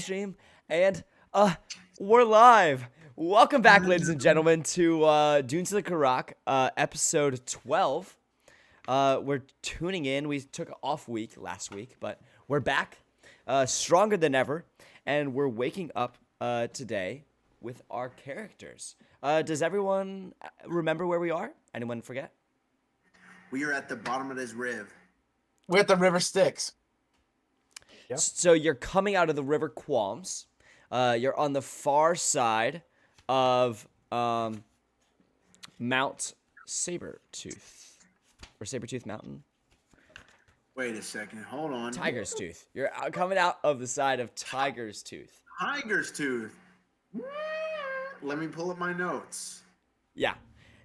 stream, and we're live. Welcome back, ladies and gentlemen, to Dunes of the Quiroq, episode 12. We're tuning in. We took an off week last week, but we're back, stronger than ever, and we're waking up today with our characters. Does everyone remember where we are? Anyone forget? We are at the bottom of this riv. We're at the river Styx. Yep. So you're coming out of the River Qualms. You're on the far side of Mount Sabertooth. Or Sabertooth Mountain. Wait a second. Hold on. Tiger's Tooth. You're coming out of the side of Tiger's Tooth. Tiger's Tooth. Let me pull up my notes. Yeah.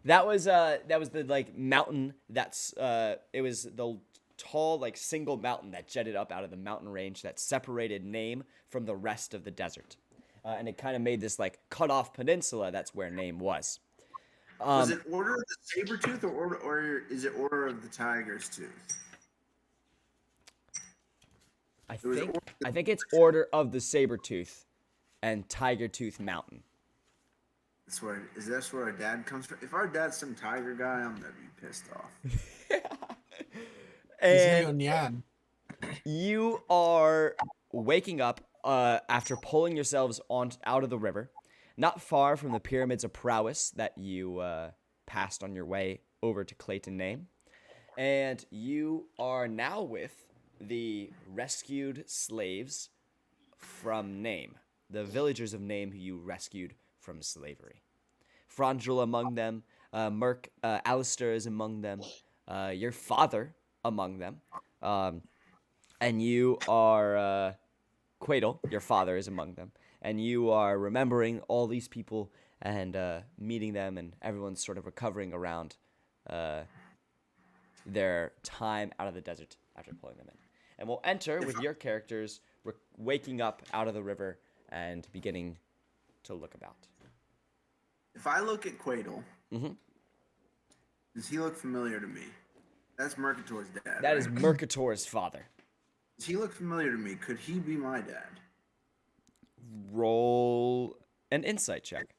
That was the like mountain that's it was the tall like single mountain that jetted up out of the mountain range that separated Name from the rest of the desert. And it kind of made this like cut off peninsula. That's where Name was. Was it Order of the Sabertooth or is it Order of the Tiger's Tooth? I think it's Order of the Sabertooth and Tiger Tooth Mountain. Is that where our dad comes from? If our dad's some tiger guy, I'm gonna be pissed off. And you are waking up after pulling yourselves out of the river, not far from the pyramids of prowess that you passed on your way over to Clayton Name. And you are now with the rescued slaves from Name, the villagers of Name who you rescued from slavery. Frondrel among them, Alistair is among them, your father among them, and you are Quaidle, your father is among them, and you are remembering all these people and meeting them, and everyone's sort of recovering around their time out of the desert after pulling them in. And we'll enter with your characters waking up out of the river and beginning to look about. If I look at Quaidle, does he look familiar to me? That's Mercator's dad. That is Mercator's father. Does he look familiar to me? Could he be my dad? Roll an insight check.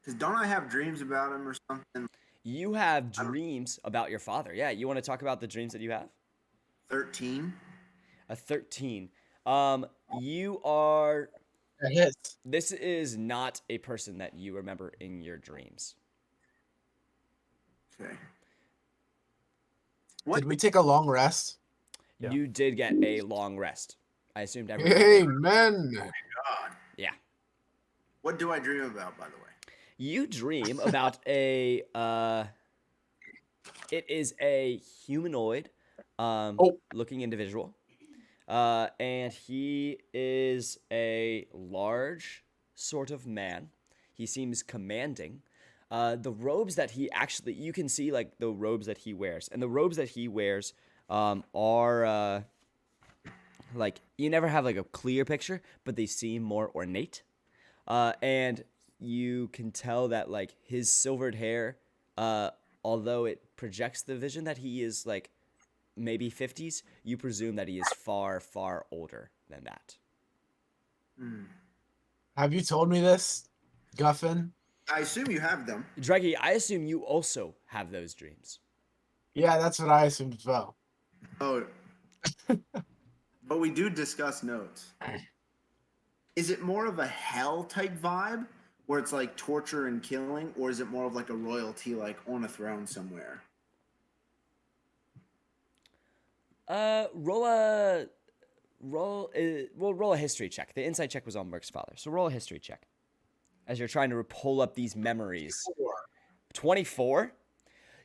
Because don't I have dreams about him or something? You have dreams about your father. Yeah, you want to talk about the dreams that you have? 13. A 13. You are... This is not a person that you remember in your dreams. Okay. Did we take a long rest? Yeah. You did get a long rest. I assumed everyone. Amen. Oh my God. Yeah. What do I dream about, by the way? You dream about a it is a humanoid looking individual. And he is a large sort of man. He seems commanding. The robes that he actually, you can see like the robes that he wears. And the robes that he wears are like, you never have like a clear picture, but they seem more ornate. And you can tell that like his silvered hair, although it projects the vision that he is like maybe 50s, you presume that he is far, far older than that. Have you told me this, Guffin? I assume you have them. Dreggy, I assume you also have those dreams. Yeah, that's what I assumed as well. Oh. But we do discuss notes. Is it more of a hell type vibe where it's like torture and killing, or is it more of like a royalty, like on a throne somewhere? Roll a history check. The insight check was on Merc's father, so roll a history check as you're trying to pull up these memories. 24.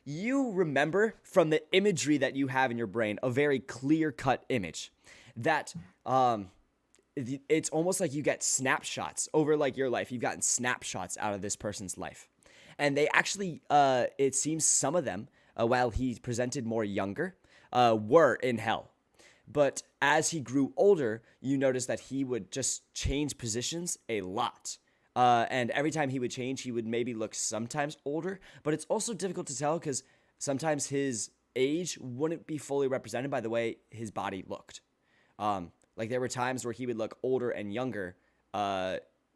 You remember from the imagery that you have in your brain a very clear-cut image that it's almost like you get snapshots over like your life. You've gotten snapshots out of this person's life, and they actually it seems some of them while he presented more younger were in hell. But as he grew older, you notice that he would just change positions a lot. And every time he would change, he would maybe look sometimes older. But it's also difficult to tell because sometimes his age wouldn't be fully represented by the way his body looked. Like there were times where he would look older and younger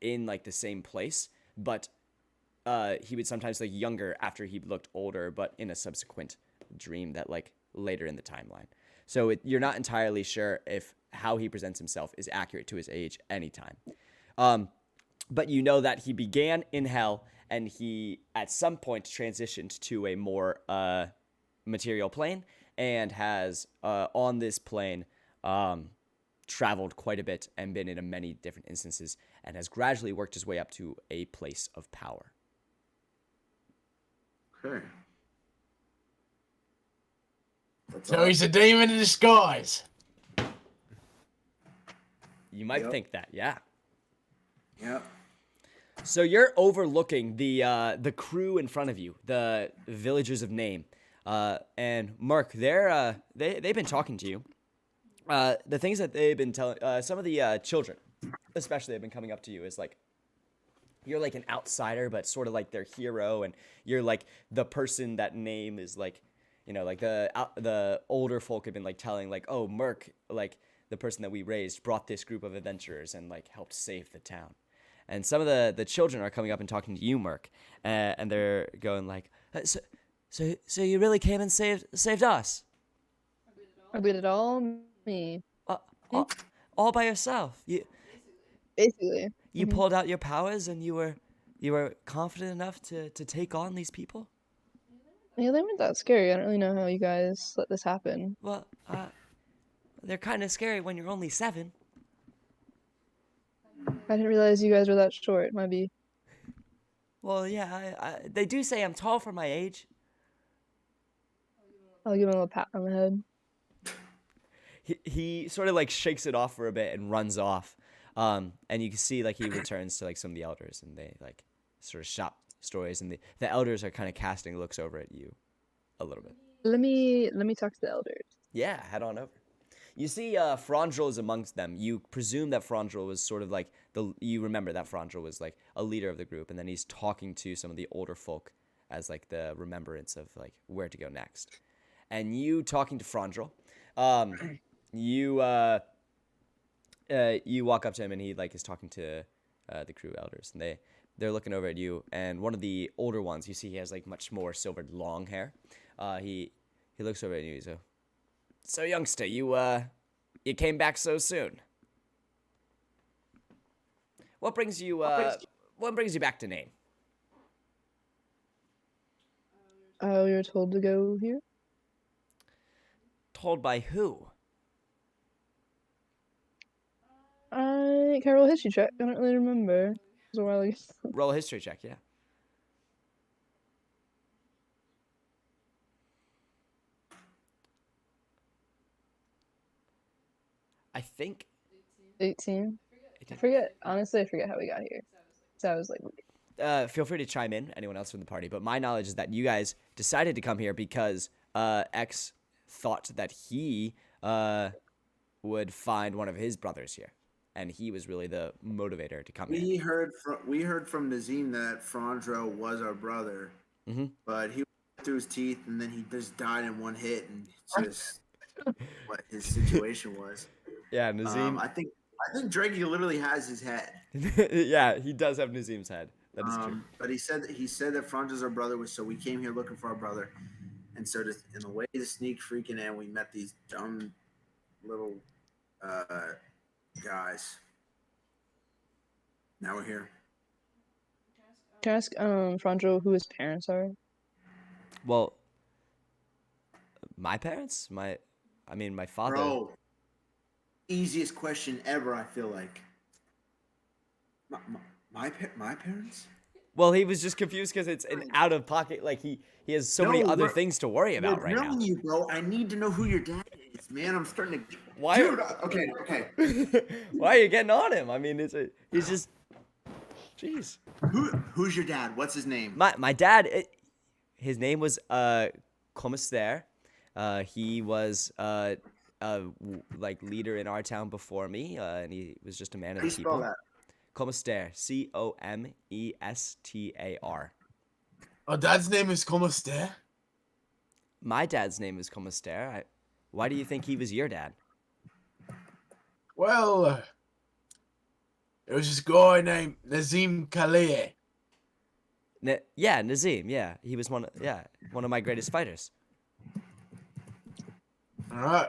in like the same place, but he would sometimes look younger after he looked older, but in a subsequent dream that like later in the timeline. So you're not entirely sure if how he presents himself is accurate to his age anytime. But you know that he began in hell and he at some point transitioned to a more material plane and has on this plane traveled quite a bit and been in many different instances and has gradually worked his way up to a place of power. Okay. That's So all. he's a demon in disguise. You might Yep. think that, yeah. Yep. So you're overlooking the crew in front of you, the villagers of name, and Mark. They've been talking to you. The things that they've been telling some of the children, especially, have been coming up to you is like you're like an outsider, but sort of like their hero, and you're like the person that name is like, like the older folk have been like telling like, oh, Merc, like the person that we raised brought this group of adventurers and like helped save the town. And some of the children are coming up and talking to you, Merc, and they're going like, so you really came and saved us, I did it all me, uh, all by yourself. basically. You pulled out your powers and you were confident enough to take on these people. Yeah, they weren't that scary. I don't really know how you guys let this happen. Well, they're kind of scary when you're only 7. I didn't realize you guys were that short. Might be. Well, yeah, they do say I'm tall for my age. I'll give him a little pat on the head. He sort of like shakes it off for a bit and runs off. And you can see like he returns to like some of the elders and they like sort of shop stories and the elders are kind of casting looks over at you a little bit. Let me talk to the elders. Yeah, head on over. You see Frangel is amongst them. You presume that Frangel was sort of like you remember that Frangel was like a leader of the group and then he's talking to some of the older folk as like the remembrance of like where to go next. And you talking to Frangel, you you walk up to him and he like is talking to the crew elders and they're looking over at you and one of the older ones you see he has like much more silvered long hair. He looks over at you. He's like, so youngster, you came back so soon. What brings you back to Name? We were told to go here. Told by who? I can't roll a history check. I don't really remember. It was a while ago. Roll a history check, yeah. I think 18. I forget. Honestly, I forget how we got here. So I was like, feel free to chime in, anyone else from the party. But my knowledge is that you guys decided to come here because X thought that he would find one of his brothers here, and he was really the motivator to come here. We heard from Nazim that Frandro was our brother, but he went through his teeth and then he just died in one hit, and it's just what his situation was. Yeah, Nazim. I think Drake literally has his head. Yeah, he does have Nazim's head. That is true. But he said that Franjo's our brother, so we came here looking for our brother, and so in a way to sneak freaking in, we met these dumb little guys. Now we're here. can I ask Franjo who his parents are? Well, my parents, my father. Bro, easiest question ever. I feel like my parents. Well, he was just confused because it's an out of pocket. Like he has so many other things to worry about right now. You, bro. I need to know who your dad is, man. I'm starting to. Why? Dude, okay. Why are you getting on him? I mean, he's just. Jeez. Who's your dad? What's his name? My dad. His name was Comister. He was like leader in our town before me, and he was just a man of the people. How do you spell that? Comister. Comestar. Oh, dad's name is Como Ste? My dad's name is Comister. Why do you think he was your dad? Well, it was this guy named Nazim Khalil. Yeah, Nazim. Yeah, he was one of my greatest fighters. All right.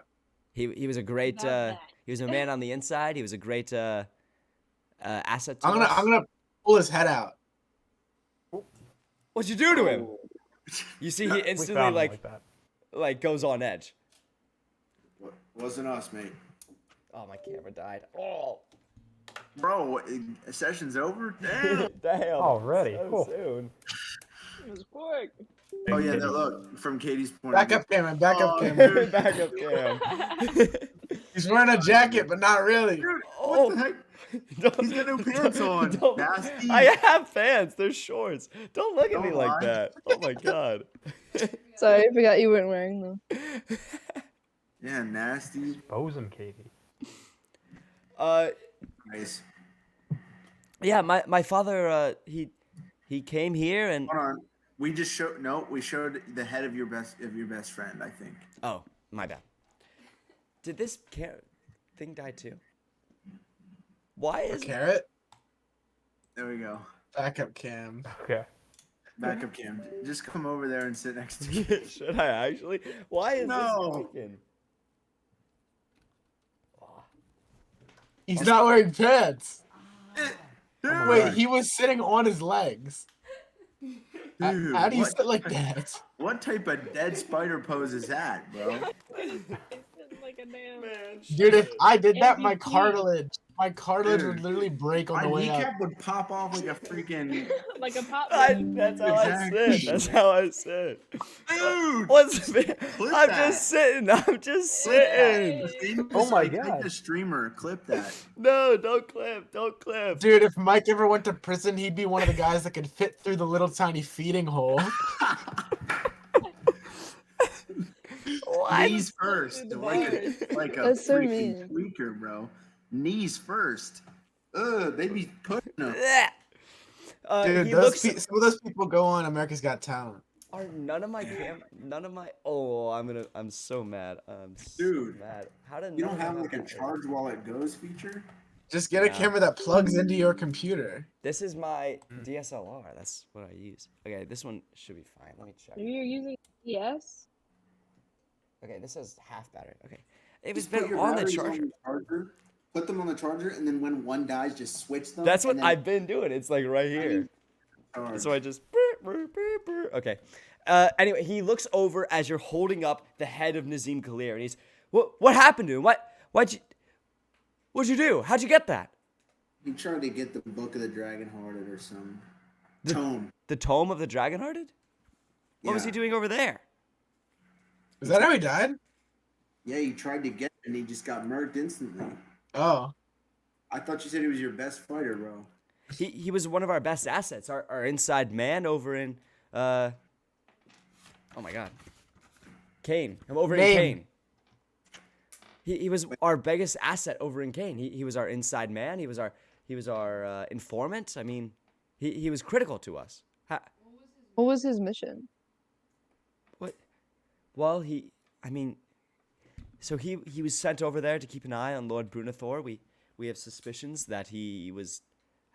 He was a great he was a man on the inside. He was a great asset to I'm us. gonna pull his head out. What'd you do to him? Oh. You see, he We instantly found him like that. like goes on edge. Wasn't us, mate. Oh, my camera died. Oh, Bro, session's over? Damn. damn! Already? So Cool. soon. It was quick. Oh, yeah, look, from Katie's point Back of up, Cameron. Back up, Oh, Cameron. dude. Back up, Cam. He's wearing a jacket, but not really. Dude, Oh. what the heck? Don't- He's got no pants on. don't- Nasty. I have pants. They're shorts. Don't look at me Don't like lie. that. Oh my god. Sorry, I forgot you weren't wearing them. Yeah, nasty. Expose him, Katie. Nice. Yeah, my father he came here and Hold on. We just showed we showed the head of your best friend, I think. oh, my bad. Did this thing die too? Why A is carrot. There we go. Back up, Cam. Okay. Backup cam. Just come over there and sit next to me. Should I actually? Why is No. this broken? He's not wearing pants. Dude, Wait, he was sitting on his legs. dude, How do you what, sit like that? what type of dead spider pose is that, bro? Like a damn. Dude, if I did that, my MVP. cartilage would Dude. literally break on My the way up. kneecap would pop off like a freaking Like a pop. That's how Exactly. I sit. That's how I sit. dude. What's I'm that. just sitting. I'm just sitting. Oh my Like God. the streamer, clip that. No, don't clip. Don't clip. Dude, if Mike ever went to prison, he'd be one of the guys that could fit through the little tiny feeding hole. What? Knees first, the like a That's so freaking mean. tweaker, bro. Knees first. Ugh, they be putting them. Blech. Dude, He looks. some of those people go on America's Got Talent. Are none of my? Oh, I'm so mad. I'm so Dude, mad. How did You don't none of have them like a that? charge while it goes feature? Just get a Yeah. camera that plugs into your computer. This is my DSLR. That's what I use. Okay, this one should be fine. Let me check. You're using ES? Okay, this says half battery. Okay, it was Just put been your on the batteries charger. the charger. Put them on the charger, and then when one dies, just switch them. That's what and then I've been doing. It's like right here. charge. So I just. Okay. Anyway, he looks over as you're holding up the head of Nazim Khalil, and he's, what happened to him? What'd you do? How'd you get that? He tried to get the Book of the Dragon Hearted or some tome. The Tome of the Dragonhearted? What was he Yeah. doing over there? Is that how he died? Yeah, he tried to get it, and he just got murked instantly. Oh. I thought you said he was your best fighter, bro. He was one of our best assets, our inside man over in oh my god, Kane. I'm over in Name. Kane. He was our biggest asset over in Kane. He was our inside man. He was our informant. I mean, he was critical to us. What was his mission? What? Well, so he was sent over there to keep an eye on Lord Brunathor. We have suspicions that he was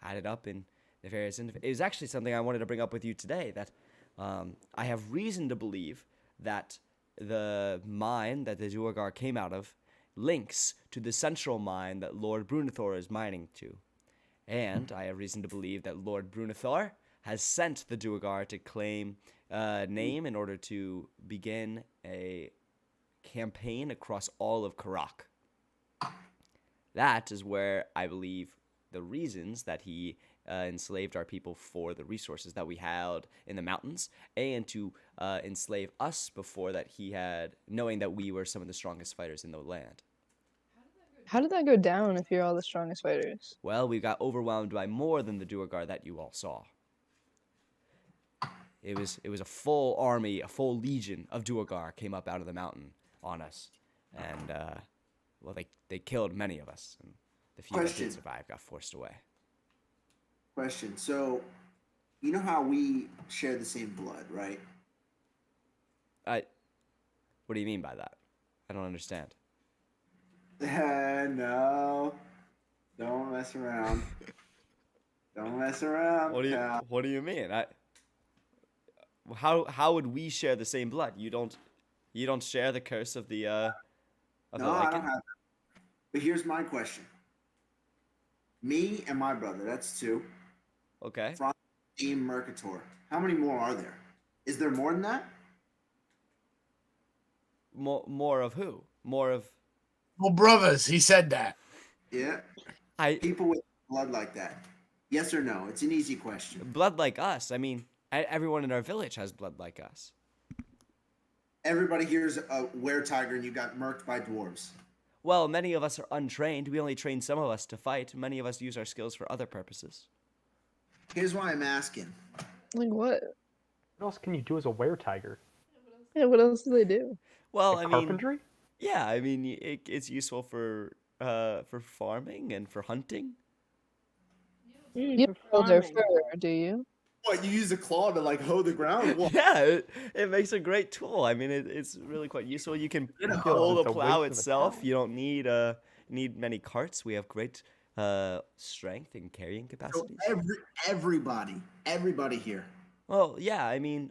had it up in the various. It was actually something I wanted to bring up with you today. That I have reason to believe that the mine that the Duergar came out of links to the central mine that Lord Brunathor is mining to, and I have reason to believe that Lord Brunathor has sent the Duergar to claim name in order to begin a campaign across all of Quiroq. That is where I believe the reasons that he enslaved our people for the resources that we held in the mountains, and to enslave us before that he had, knowing that we were some of the strongest fighters in the land. How did that go down if you're all the strongest fighters? Well, we got overwhelmed by more than the Duergar that you all saw. It was a full army, a full legion of Duergar came up out of the mountain on us, and well, they killed many of us, and the few that Question. did survive got forced away. Question. So, you know how we share the same blood, right? What do you mean by that? I don't understand. No. Don't mess around. Don't mess around, pal. What do you mean? How would we share the same blood? You don't share the curse of the No, I don't lichen? have that. But here's my question. Me and my brother, that's two. Okay. From Team Mercator. How many more are there? Is there more than that? More of who? More of Well, brothers, he said that. Yeah. I People with blood like that. Yes or no? It's an easy question. blood like us. I mean, everyone in our village has blood like us. Everybody here's a were tiger and you got murked by dwarves. Well, many of us are untrained. We only train some of us to fight. Many of us use our skills for other purposes. Here's why I'm asking. Like what? What else can you do as a were-tiger? Yeah, what else do they do? Well, Like I mean, carpentry? yeah, I mean, it's useful for farming and for hunting. You don't hold their fur, do you? What, you use a claw to like hoe the ground? What? Yeah, it makes a great tool. I mean, it's really quite useful. You can You know, pull the it's a plow waste of a itself. talent. You don't need many carts. We have great strength and carrying So capacities. everybody here. Well, yeah, I mean,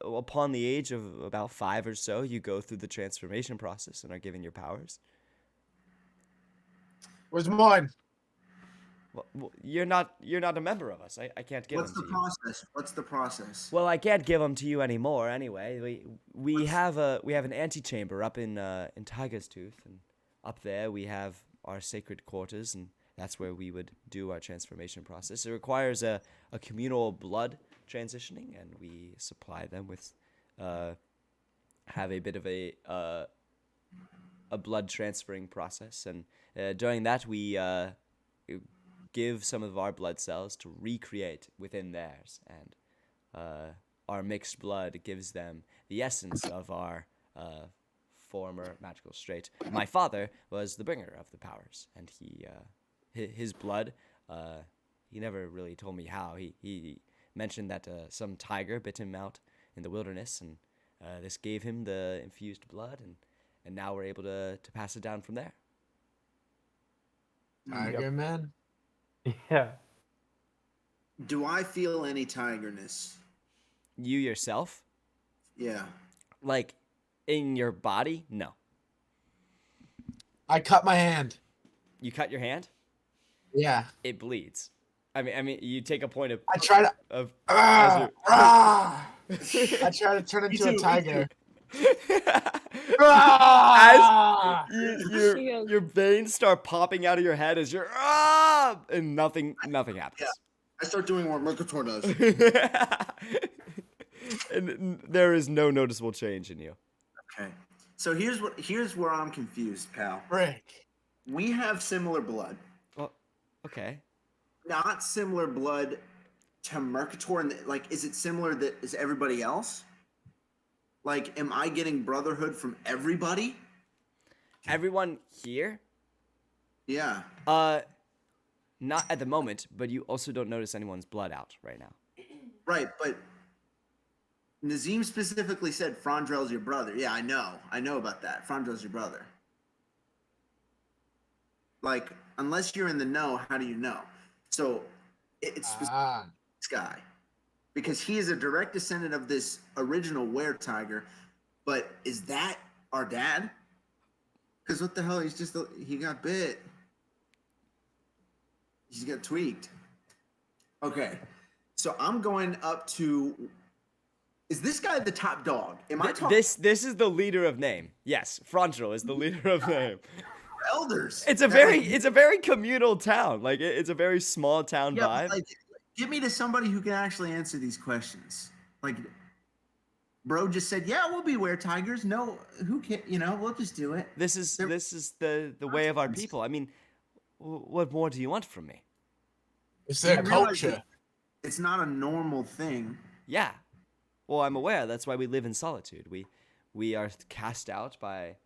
upon the age of about 5 or so, you go through the transformation process and are given your powers. Where's mine? Well, you're not a member of us. I can't give What's them the to you. process? What's the process? Well, I can't give them to you anymore. Anyway, we What's- have an antechamber up in Tiger's Tooth, and up there we have our sacred quarters, and that's where we would do our transformation process. It requires a communal blood transitioning, and we supply them with have a bit of a blood transferring process, and during that we give some of our blood cells to recreate within theirs, and our mixed blood gives them the essence of our former magical strait. My father was the bringer of the powers, and his blood, he never really told me how. He mentioned that some tiger bit him out in the wilderness, and this gave him the infused blood, and now we're able to pass it down from there. Tiger man. Yeah. Do I feel any tigerness? You yourself, Yeah. like in your body, no. I cut my hand. You cut your hand, Yeah. it bleeds. I mean, you take a point I try to. of Ah, ah. as I try to turn into too, a me tiger. as Ah! your veins start popping out of your head as you're and nothing happens. Yeah. I start doing what Mercator does. And there is no noticeable change in you. Okay. So here's where I'm confused, pal. Frick. We have similar blood. Well, okay. Not similar blood to Mercator, and like, is it similar that is everybody else? Like, am I getting brotherhood from everybody? Everyone here, Yeah. not at the moment, but you also don't notice anyone's blood out right now. Right, but Nazim specifically said Frondrell's your brother. Yeah, I know about that. Frondrell's your brother. Like, unless you're in the know, how do you know? So it's specific Ah. to this guy because he is a direct descendant of this original were tiger. But is that our dad? Because what the hell? He got bit. He got tweaked. Okay, so I'm going up to. Is this guy the top dog? Am I talking This is the leader of name. Yes, Frontal is the leader of name. elders? It's a very communal town. Like it's a very small town Yeah, vibe. but like, get me to somebody who can actually answer these questions. Like, bro just said, "Yeah, we'll be were tigers." No, who can? We'll just do it. This is the way of our people. I mean, what more do you want from me? It's I their realize culture. that it's not a normal thing. Yeah. Well, I'm aware. That's why we live in solitude. We are cast out by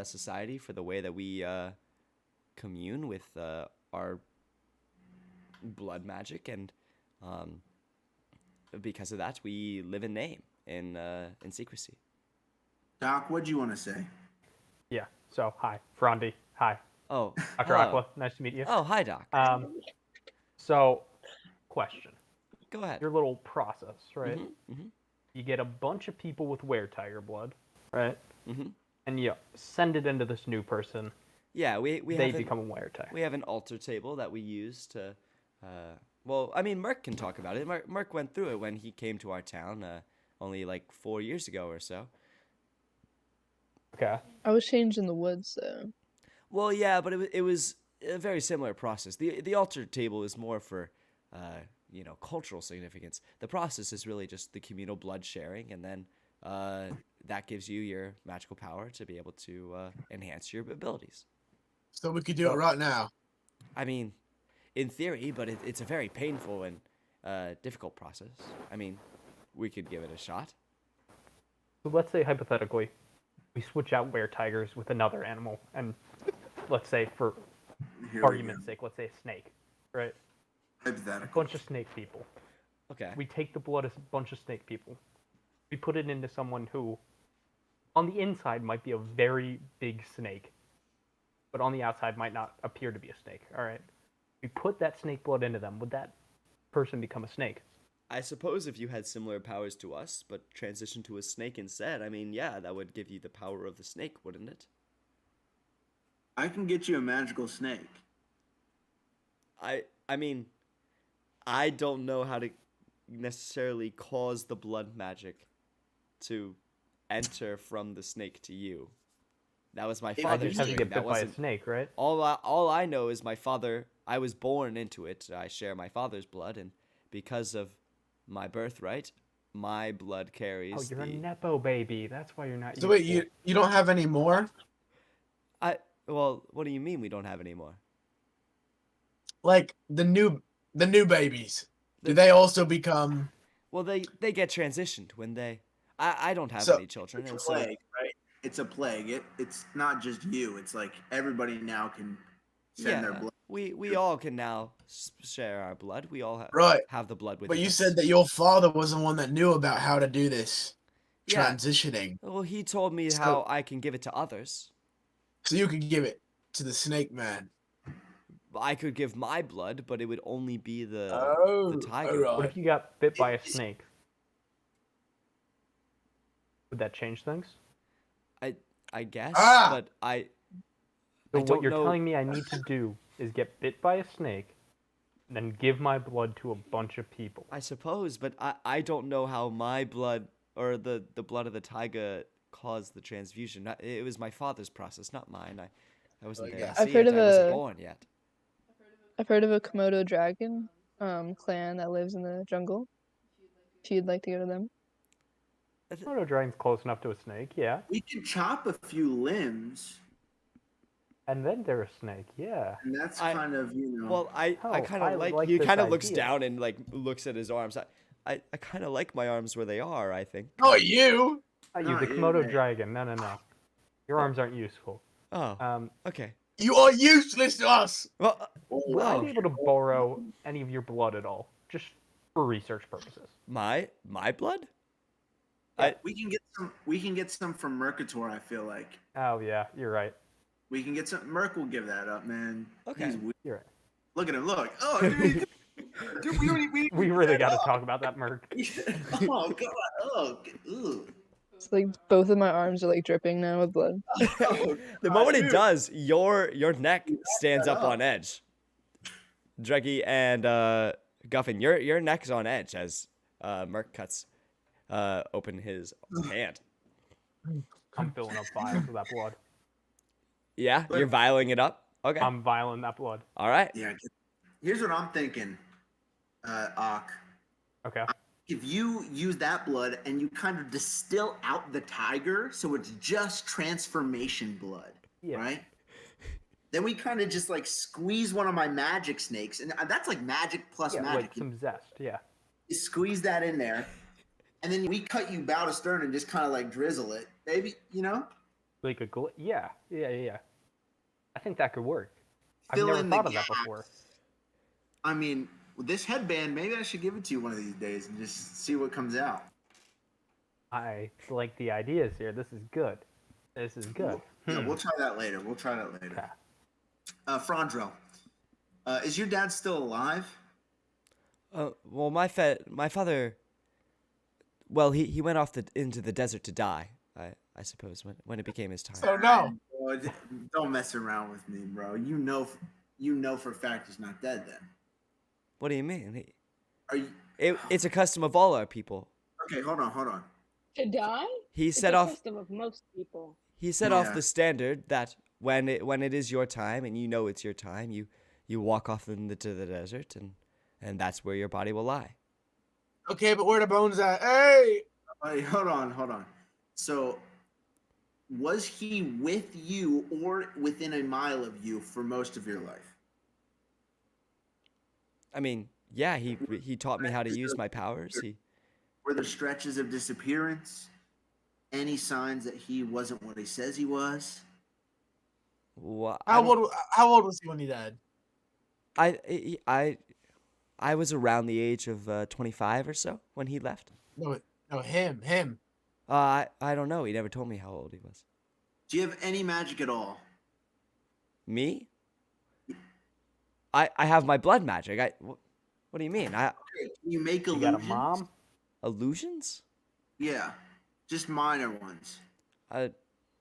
society for the way that we commune with our blood magic, and because of that, we live in name, in secrecy. Doc, what'd you want to say? Yeah. So, hi, Frondi. Hi, Oh, Dr. hello. Aqua. Nice to meet you. Oh, hi, Doc. So, question. Go ahead. Your little process, right? Mm-hmm. You get a bunch of people with were-tiger blood, right? Mm-hmm. And you send it into this new person. Yeah, we They have become a were-tiger. we have an altar table that we use to. Well, I mean, Merc can talk about it. Merc went through it when he came to our town only like 4 years ago or so. Okay. I was changed in the woods, so Well, yeah, but it was a very similar process. The altar table is more for, cultural significance. The process is really just the communal blood sharing, and then that gives you your magical power to be able to enhance your abilities. So we could do it right now. I mean, in theory, but it's a very painful and difficult process. I mean, we could give it a shot. So let's say hypothetically, we switch out were-tigers with another animal, and let's say for Here we argument's go. sake, let's say a snake, right? A Hypothetical. bunch of snake people. Okay. We take the blood of a bunch of snake people. We put it into someone who, on the inside, might be a very big snake, but on the outside might not appear to be a snake. All right. We put that snake blood into them. Would that person become a snake? I suppose if you had similar powers to us, but transition to a snake instead, I mean, yeah, that would give you the power of the snake, wouldn't it? I can get you a magical snake. I mean, I don't know how to necessarily cause the blood magic to enter from the snake to you. That was my I father's just have to doing. get That bit by a wasn't snake, right? all I know is my father. I was born into it. I share my father's blood, and because of my birthright, my blood carries Oh, you're a the. nepo baby. That's why you're not. So wait, useful. you don't have any more? Well, what do you mean we don't have any more? Like the new babies. Do The- they also become Well, they get transitioned when they. I don't have So- any children, It's a and so plague, right? It's a plague. It's not just you. It's like everybody now can send their yeah, blood. we all can now share our blood. We all right? have the blood But within you us. said that your father was the one that knew about how to do this Yeah. transitioning. Well, he told me So- how I can give it to others. So you could give it to the snake man. I could give my blood, but it would only be the Oh, tiger alright. What blood. if you got bit by a snake? Would that change things? I guess, Ah! but I So don't what you're know. telling me I need to do is get bit by a snake, and then give my blood to a bunch of people. I suppose, but I don't know how my blood or the blood of the tiger caused the transfusion. It was my father's process, not mine. I wasn't I there guess. to I've see heard it. of I wasn't a- born yet. I've heard of a Komodo dragon clan that lives in the jungle. If you'd like to go to them. Komodo dragon's close enough to a snake, yeah. We can chop a few limbs, And then they're a snake, yeah. and that's I- kind of Well, I Oh, kind I of like like he this kind of looks idea. down and like looks at his arms. I kind of like my arms where they are. I think. Not you. Not you, Not the you, Komodo mate. dragon. No. Your arms aren't useful. Oh, okay. You are useless to us. Well, Would I Oh. be able to borrow any of your blood at all? Just for research purposes. my blood? we can get some. We can get some from Mercator. I feel like Oh, yeah, you're right. we can get some. Merc will give that up, man. Okay. He's weird. You're right. Look at him. Look. Oh, dude, dude we already We really got to talk about that, Merc. Oh god. Oh. Ugh. It's like both of my arms are like dripping now with blood. Oh, The God, moment it dude. does, your neck stands that up up. on edge. Dreggy and Guffin, your neck's on edge as Merc cuts open his hand. I'm filling up vials with that blood. Yeah, you're vialing it up. Okay. I'm vialing that blood. All right. Yeah. Here's what I'm thinking, Ak. Okay. If you use that blood and you kind of distill out the tiger, so it's just transformation blood, Yeah. right? Then we kind of just like squeeze one of my magic snakes, and that's like magic plus Yeah, magic. like some zest, yeah. You squeeze that in there, and then we cut you bow to stern and just kind of like drizzle it, maybe, you know? Like a yeah. I think that could work. Fill I've never in the thought of that gaps. before. I mean, with this headband, maybe I should give it to you one of these days and just see what comes out. I like the ideas here. This is good. This is good. Yeah, we'll try that later. We'll try that later. Okay. Frondrel, is your dad still alive? Well, my father. Well, he went off into the desert to die. I suppose when it became his time. So no. Oh, don't mess around with me, bro. You know for a fact he's not dead. Then What do you mean? are you? It's a custom of all our people. Okay, hold on. To die? He It's set a off. custom of most people. He set off Yeah. the standard that when it is your time and you know it's your time, you walk off into the desert and that's where your body will lie. Okay, but where the bones at? Hey! Wait, hold on. So, was he with you or within a mile of you for most of your life? I mean, yeah, he taught me how to use my powers. Were there stretches of disappearance? Any signs that he wasn't what he says he was? Well, How old was he when he died? I was around the age of 25 or so when he left. No, him. I don't know. He never told me how old he was. Do you have any magic at all? Me? I have my blood magic. What do you mean? Okay, can you make You illusions? got a mom? Illusions? Yeah, just minor ones.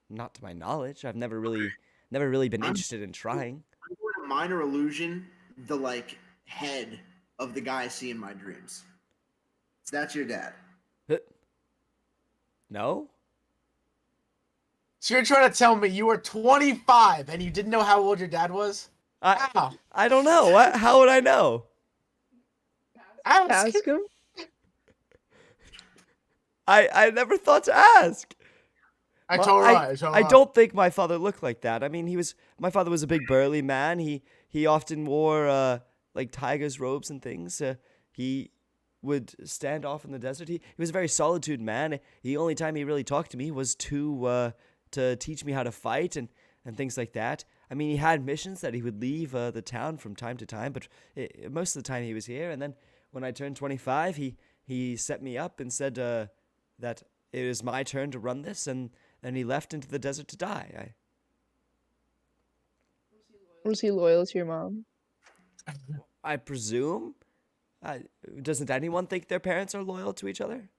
Not to my knowledge. I've never really been interested in trying. I'm doing a minor illusion, the like head of the guy I see in my dreams. So that's your dad. No? So you're trying to tell me you were 25 and you didn't know how old your dad was? How? I don't know. How would I know? Ask him. I never thought to ask. I told her. I don't think my father looked like that. I mean, my father was a big burly man. He often wore like tiger's robes and things. He would stand off in the desert. He was a very solitude man. The only time he really talked to me was to teach me how to fight and things like that. I mean, he had missions that he would leave the town from time to time, but most of the time he was here. And then when I turned 25, he set me up and said that it was my turn to run this, and then he left into the desert to die. Was he loyal to your mom? I presume. Doesn't anyone think their parents are loyal to each other?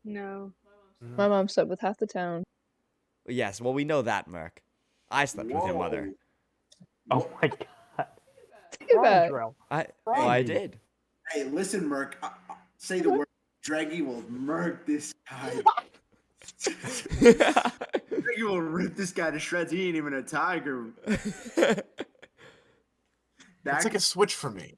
No. My mom slept with half the town. Yes, well, we know that, Merc. I slept with your mother. Oh my god. Think of that. Frondrel. I Right. did. Hey, listen, Merc. Say the word. Draggy will murk this guy. Draggy will rip this guy to shreds. He ain't even a tiger. It's like a switch for me.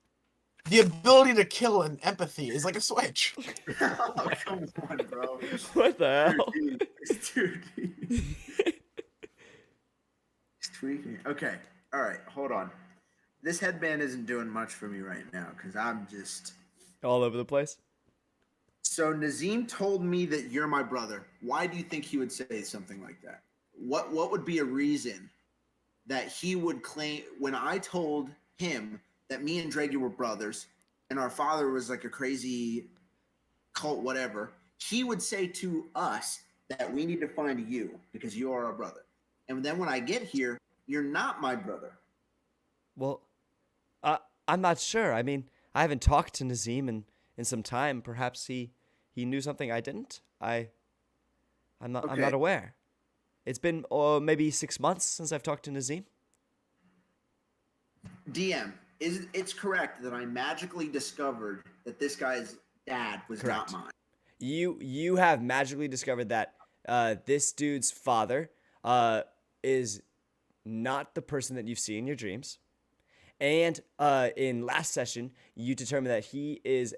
The ability to kill and empathy is like a switch. Oh, come on, bro. What the hell? It's too deep. It's tweaking. Okay. All right. Hold on. This headband isn't doing much for me right now because I'm just. All over the place? So Nazim told me that you're my brother. Why do you think he would say something like that? What would be a reason that he would claim when I told him that me and Draggy were brothers and our father was like a crazy cult, whatever, he would say to us that we need to find you because you are our brother. And then when I get here, you're not my brother. Well, I'm not sure. I mean, I haven't talked to Nazim in some time. Perhaps he knew something I didn't. I'm not aware. It's been maybe 6 months since I've talked to Nazim. DM, it's correct that I magically discovered that this guy's dad was Correct. not mine. You have magically discovered that this dude's father is not the person that you see in your dreams. And in last session, you determined that he is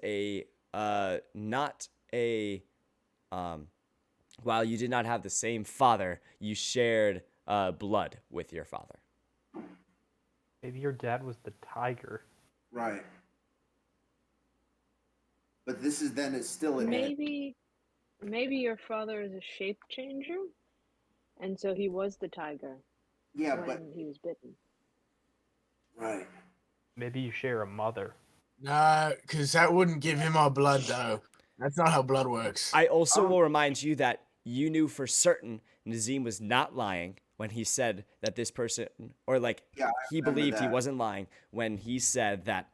not a while you did not have the same father, you shared blood with your father. Maybe your dad was the tiger. Right. But this is then it's still an Maybe your father is a shape changer, and so he was the tiger Yeah, when but he was bitten. right. Maybe you share a mother. Nah, because that wouldn't give him our blood, though. That's not how blood works. I also will remind you that you knew for certain Nazim was not lying when he said that this person, or like Yeah, I he remember believed he that. wasn't lying when he said that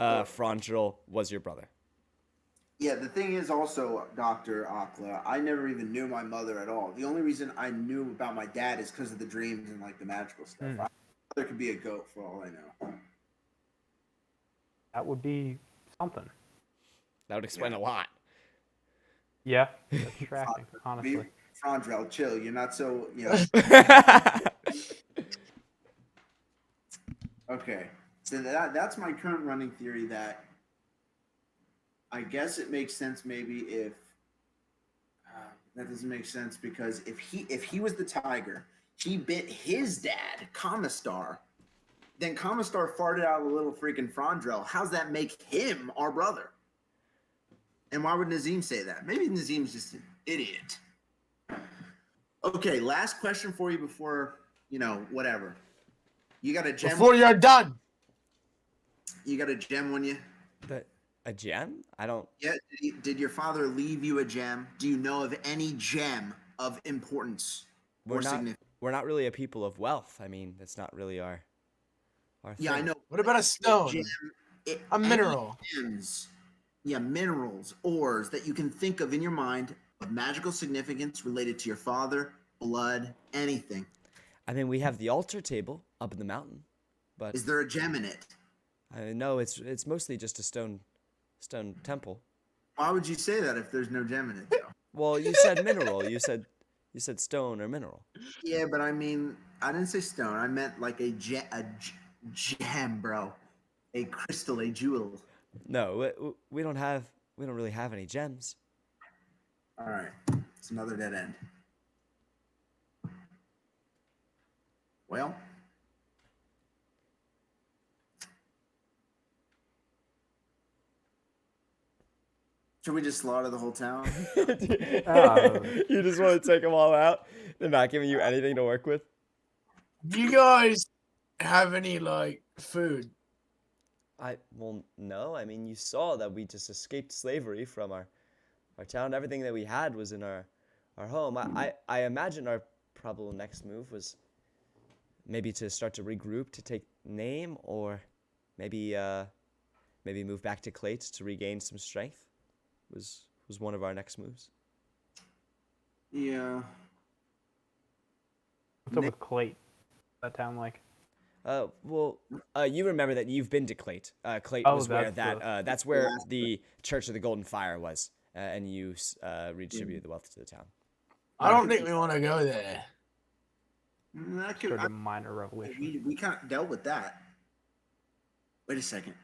Frondril was your brother. Yeah, the thing is also, Dr. Akla, I never even knew my mother at all. The only reason I knew about my dad is because of the dreams and like the magical stuff. Hmm. My mother could be a goat for all I know. That would be something. That would explain Yeah. a lot. Yeah, that's tracking, honestly. Frondrel, chill. You're not so, you know. Okay. So that's my current running theory that I guess it makes sense maybe if that doesn't make sense because if he was the tiger, he bit his dad, Comistar. Then Comistar farted out a little freaking Frondrel. How's that make him our brother? And why would Nazim say that? Maybe Nazim's just an idiot. Okay, last question for you before, whatever. You got a gem? Before you're done. You got a gem on you? A gem? I don't. Yeah. Did your father leave you a gem? Do you know of any gem of importance We're or not. significance? We're not really a people of wealth. I mean, that's not really our thing. Yeah, I know. What about a stone? Gem, A any mineral? gems, yeah, minerals, ores that you can think of in your mind of magical significance related to your father, blood, anything. I mean, we have the altar table up in the mountain, but Is there a gem in it? I know it's mostly just a stone temple. Why would you say that if there's no gem in it, though? Well, you said mineral. You said stone or mineral. Yeah, but I mean, I didn't say stone. I meant like a gem, bro. A crystal, a jewel. No, we don't really have any gems. All right, it's another dead end. Well, should we just slaughter the whole town? You just want to take them all out? They're not giving you anything to work with? Do you guys have any like food? Well, no. I mean, you saw that we just escaped slavery from our town. Everything that we had was in our home. I imagine our probable next move was maybe to start to regroup to take name, or maybe move back to Clates to regain some strength. Was one of our next moves. Yeah. What's up with Clate? That town like? Well, you remember that you've been to Clate. Clate Oh, was where that's that's where the Church of the Golden Fire was, and you redistributed the wealth to the town. I don't think we want to go there. That could, Sort of minor revolution. we kind of dealt with that. Wait a second.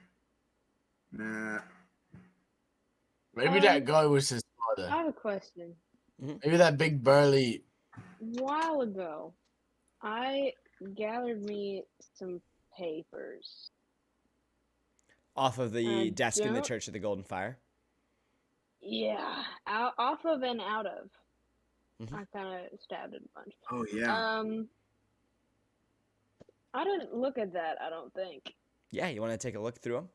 Nah. Maybe that guy was his I father. have a question. Maybe that big burly. A while ago, I gathered me some papers. Off of the I desk in the don't- Church of the Golden Fire. Yeah, off of and out of. Mhm. I kind of stabbed it a bunch. Oh yeah. I didn't look at that. I don't think. Yeah, you want to take a look through them?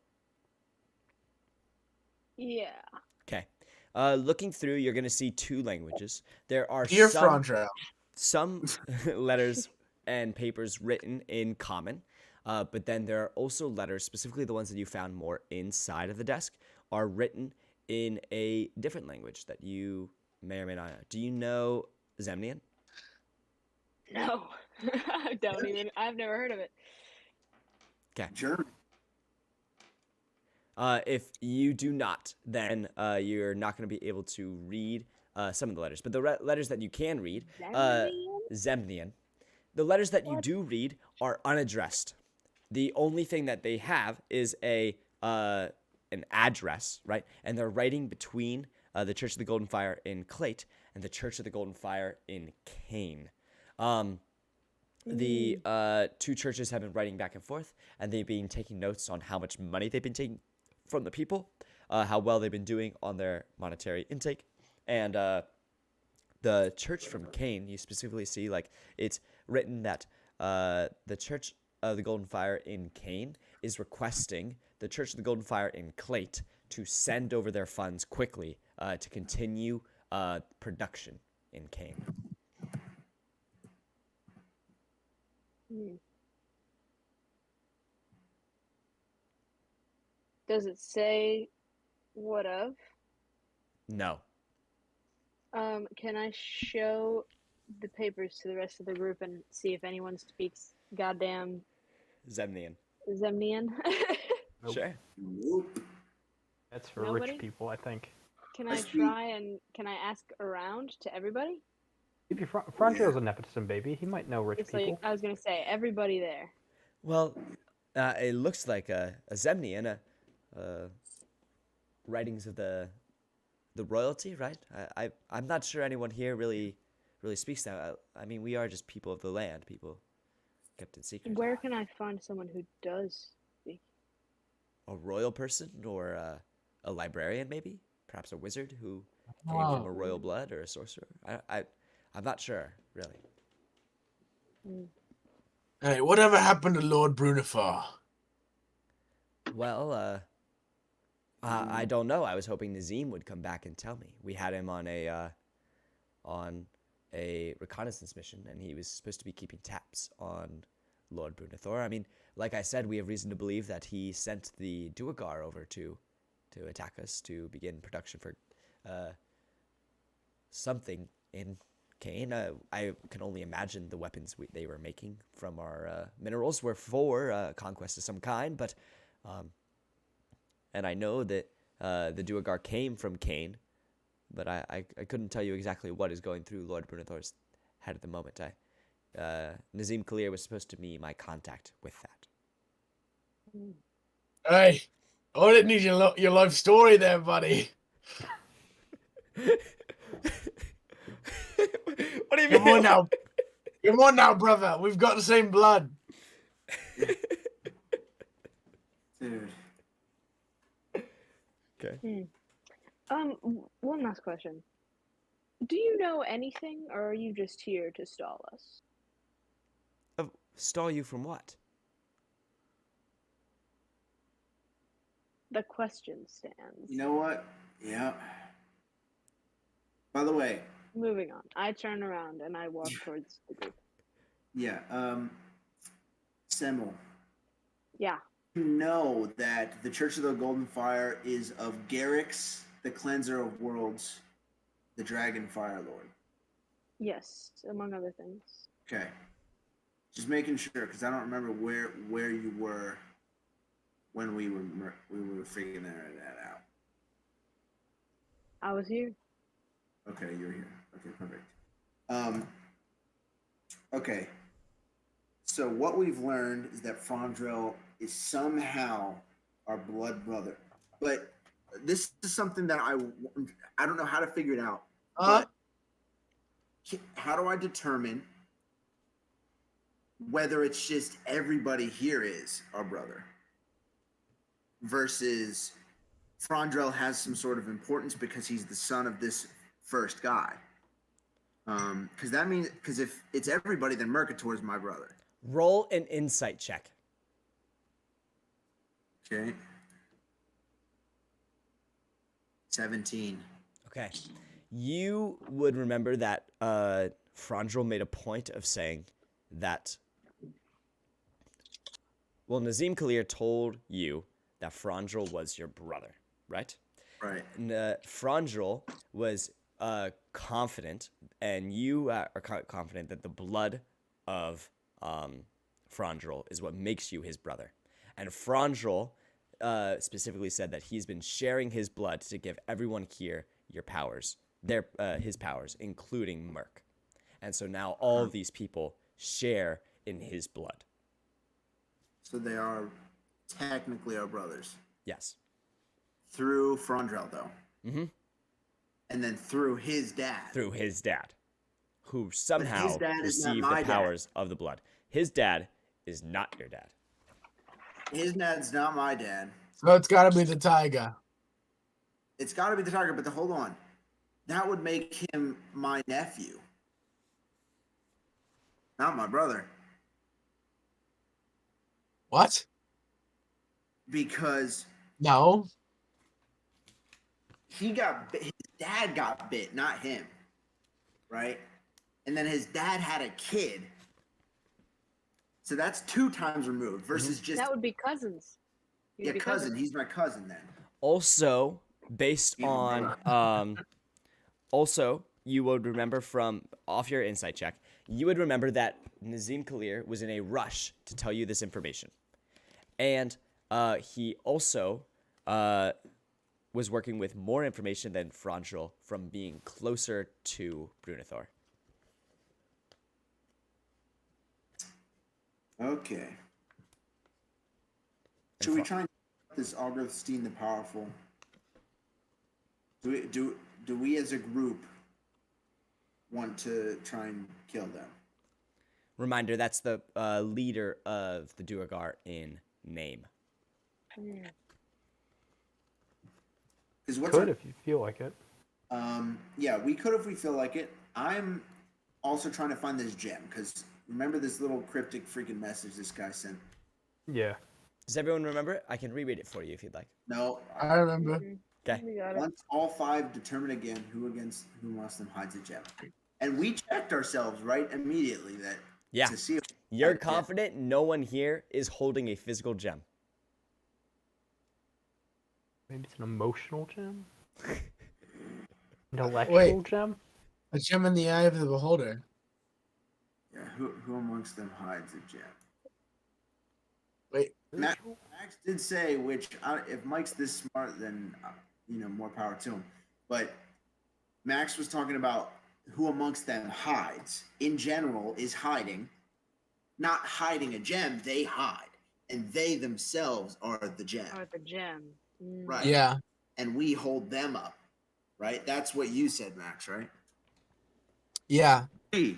Yeah. Okay. Looking through, you're gonna see two languages. There are Dear some Frondrel. letters and papers written in common, but then there are also letters, specifically the ones that you found more inside of the desk, are written in a different language that you may or may not know. Do you know Zemnian? No, I don't even. I've never heard of it. Okay. German. If you do not, then you're not going to be able to read some of the letters. But the letters that you can read, Zemnian, the letters that you do read are unaddressed. The only thing that they have is an address, right? And they're writing between the Church of the Golden Fire in Clate and the Church of the Golden Fire in Kane. The two churches have been writing back and forth, and they've been taking notes on how much money they've been taking from the people, how well they've been doing on their monetary intake. And the church from Kane, you specifically see, like, it's written that the Church of the Golden Fire in Kane is requesting the Church of the Golden Fire in Clate to send over their funds quickly to continue production in Kane. Hmm. Does it say what of? No. Can I show the papers to the rest of the group and see if anyone speaks goddamn Zemnian. Zemnian? Nope. Sure. Nope. That's for Nobody? rich people, I think. Can I I speak- try and can I ask around to everybody? Maybe Franjo's a nepotism baby. He might know rich It's people. like I was gonna say, everybody there. Well, it looks like a Zemnian, writings of the royalty, right? I'm not sure anyone here really speaks that. I mean, we are just people of the land, people kept in secret. Where can I find someone who does speak? A royal person or a librarian, maybe? Perhaps a wizard who came from a royal blood or a sorcerer. I'm not sure, really. Hmm. Hey, whatever happened to Lord Brunifar? Well, I don't know. I was hoping Nazim would come back and tell me. We had him on a reconnaissance mission, and he was supposed to be keeping tabs on Lord Brunithor. I mean, like I said, we have reason to believe that he sent the Duergar over to attack us to begin production for something in Kane. I can only imagine the weapons they were making from our minerals were for conquest of some kind, but and I know that the Duergar came from Kane, but I couldn't tell you exactly what is going through Lord Brunithor's head at the moment. Nazim Kalir was supposed to be my contact with that. Hey, I didn't need your life story there, buddy. What do you Come mean? on now. Come on now, brother. We've got the same blood. Dude. Okay. One last question. Do you know anything, or are you just here to stall us? Stall you from what? The question stands. You know what? Yeah. By the way, Moving on. I turn around and I walk towards the group. yeah, Semmel, Yeah. you know that the Church of the Golden Fire is of Garrix, the Cleanser of Worlds, the Dragon Fire Lord. Yes, among other things. Okay. Just making sure, because I don't remember where you were when we were figuring that out. I was here. Okay, you're here. Okay, perfect. Okay. So what we've learned is that Fondrel is somehow our blood brother, but this is something that I don't know how to figure it out. But how do I determine whether it's just everybody here is our brother versus Frondrel has some sort of importance because he's the son of this first guy? Because that means, because if it's everybody, then Mercator is my brother. Roll an insight check. Okay. 17. Okay. You would remember that Frondrel made a point of saying that. Well, Nazim Kalir told you that Frondrel was your brother, right? Right. And, Frondrel was confident, and you are confident that the blood of Frondrel is what makes you his brother. And Frondrel specifically said that he's been sharing his blood to give everyone here your powers, his powers, including Merc. And so now all of these people share in his blood. So they are technically our brothers. Yes. Through Frondrel, though. Mm-hmm. And then through his dad. Through his dad, who somehow his dad is not received my the dad. powers of the blood. His dad is not your dad. His dad's not my dad. So it's got to be the tiger. It's got to be the tiger, but hold on. That would make him my nephew. Not my brother. What? Because No. his dad got bit, not him. Right? And then his dad had a kid. So that's 2 times removed versus just That would be cousins. You'd be cousin. cousins. He's my cousin then. Also, based Yeah, on also, you would remember from off your insight check, you would remember that Nazim Kalir was in a rush to tell you this information. And he also was working with more information than Frangel from being closer to Brunithor. Okay. Should we try and get this Augustine the Powerful? Do we as a group want to try and kill them? Reminder, that's the leader of the Duergar in name. Because what's Could our, if you feel like it. yeah, we could if we feel like it. I'm also trying to find this gem because remember this little cryptic freaking message this guy sent. Yeah. Does everyone remember it? I can reread it for you if you'd like. No, I remember. Okay. We got it. once all 5 determine again who amongst them hides a gem, and we checked ourselves right immediately that Yeah. to see if You're had a gem. confident no one here is holding a physical gem. Maybe it's an emotional gem? Intellectual gem? A gem in the eye of the beholder. Yeah, who amongst them hides a gem? Wait, Max did say, which if Mike's this smart, then more power to him. But Max was talking about who amongst them hides. In general, is hiding, not hiding a gem. They hide, and they themselves are the gem. Or the gem. Right. yeah. And we hold them up. Right. That's what you said, Max. Right. Yeah. Hey,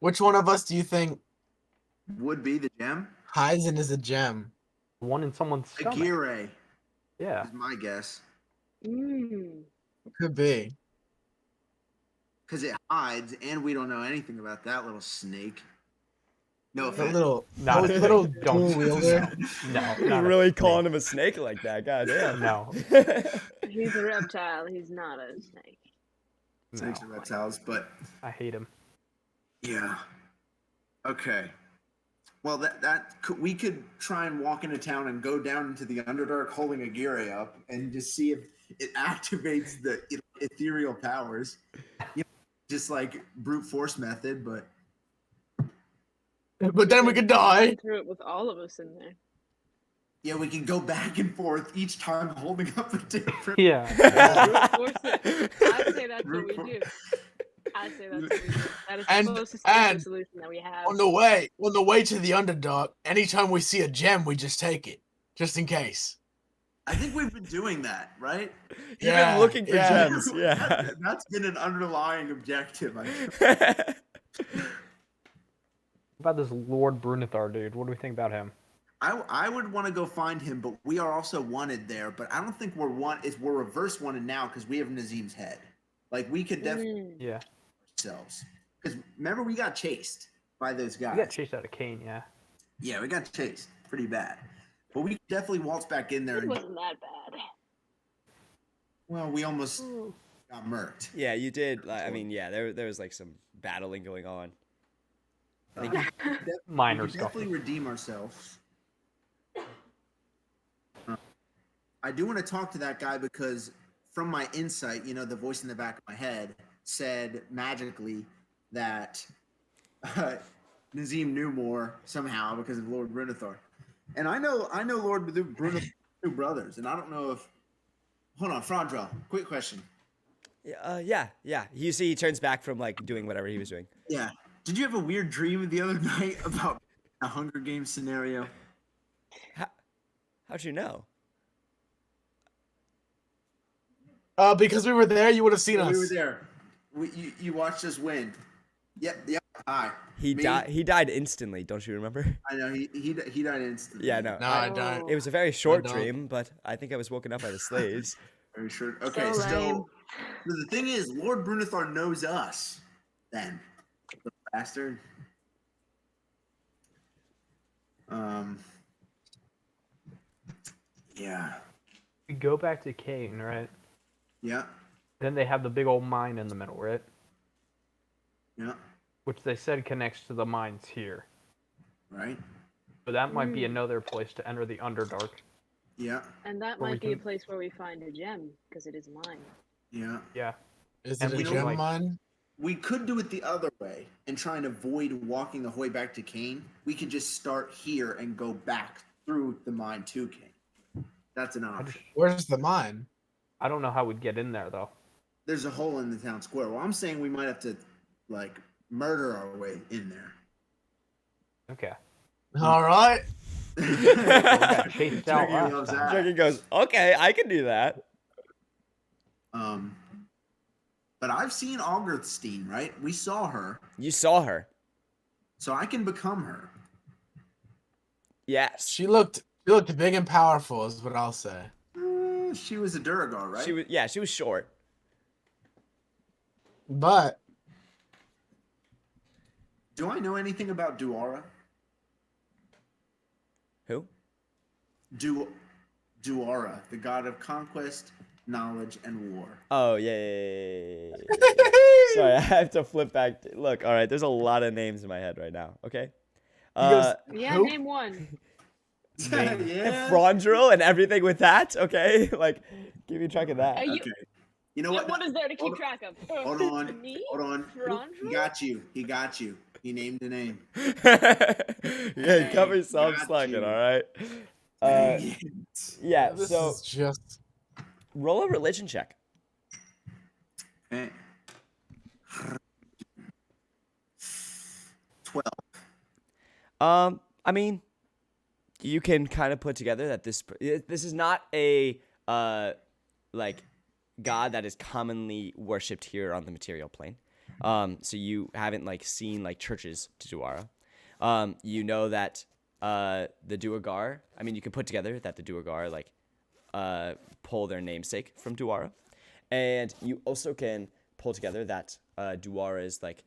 Which one of us do you think would be the gem. hides and is a gem? One in someone's stomach. Aguirre Yeah. is my guess. Could be. Because it hides, and we don't know anything about that little snake. No That offense. little, Not that a little thing. Don't dual wielder. No, You're not really a calling thing. him a snake like that, goddamn. No. He's a reptile. He's not a snake. Snakes No. are reptiles, but I hate him. yeah. Okay. Well, we could try and walk into town and go down into the Underdark holding Aguirre up and just see if it activates the ethereal powers. Just like brute force method, but But then we could die. Run through it with all of us in there. yeah, we can go back and forth each time holding up a different. Yeah. Brute force it. I say that's what we do. I say that's what we do. That is And- the closest and- solution that we have. On the way to the Underdark, anytime we see a gem, we just take it. Just in case. I think we've been doing that, right? You've Yeah, been looking for yeah. gems, yeah. That's been an underlying objective. I think. What about this Lord Brunithar dude? What do we think about him? I would want to go find him, but we are also wanted there. But I don't think we're we're reverse wanted now because we have Nazim's head. Like we could definitely Yeah. ourselves. Because remember we got chased by those guys. We got chased out of Kane, yeah. Yeah, we got chased pretty bad. But we could definitely waltz back in there. It And, wasn't that bad. well, we almost got murked. Yeah, you did. I mean, yeah, there was like some battling going on. We Minor could definitely stuff. redeem ourselves. I do want to talk to that guy because from my insight, the voice in the back of my head said magically that Nazim knew more somehow because of Lord Brunithar. And I know Lord Brunithar two brothers, and I don't know if. Hold on, Frandrel. Quick question. Yeah. You see, he turns back from like doing whatever he was doing. Yeah. Did you have a weird dream the other night about a Hunger Games scenario? How'd you know? Because we were there, you would have seen us. We were there. You watched us win. Yep. Hi. He Me? died. He died instantly. Don't you remember? I know he died instantly. Yeah, no. No, I don't. It was a very short don't. dream, but I think I was woken up by the slaves. Very sure. Okay, So so lame. the thing is, Lord Brunithar knows us. Then, the bastard. Yeah. We go back to Kane, right? Yeah. Then they have the big old mine in the middle, right? Yeah. which they said connects to the mines here. Right? So that might be another place to enter the Underdark. Yeah. And that Where we might be a can- place where we find a gem, because it is mine. Yeah. Yeah. Is And it a we can, gem like- mine? We could do it the other way and try and avoid walking the whole way back to Kane. We could just start here and go back through the mine to Kane. That's an option. Where's the mine? I don't know how we'd get in there though. There's a hole in the town square. Well, I'm saying we might have to, like, murder our way in there. Okay. All right. got chased out Jackie last loves time. that. Dragon goes, okay, I can do that. But I've seen Algerstein, right? We saw her, You saw her. so I can become her. Yes. She looked big and powerful, is what I'll say. She was a Duragar, right? She was short. But Do I know anything about Duara? Who? Duara, the god of conquest, knowledge, and war. Oh, yeah. Sorry, I have to flip back. Look, all right, there's a lot of names in my head right now, okay? goes, Yeah, Who? name one. Yeah. Frondril and everything with that, okay? Like, give me track of that. You, Okay. You know what? what is there to keep Hold- track of? Hold on. Me? Hold on. Frondril? He got you. He got you. He named a name. Yeah, cut me some got slack, you. all right? Dang it. Yeah, this so is just roll a religion check. Okay. 12. I mean, you can kind of put together that this is not a like god that is commonly worshipped here on the material plane. So you haven't like seen like churches to Duara. You know that the Duergar. I mean, you can put together that the Duergar like pull their namesake from Duara, and you also can pull together that Duara's like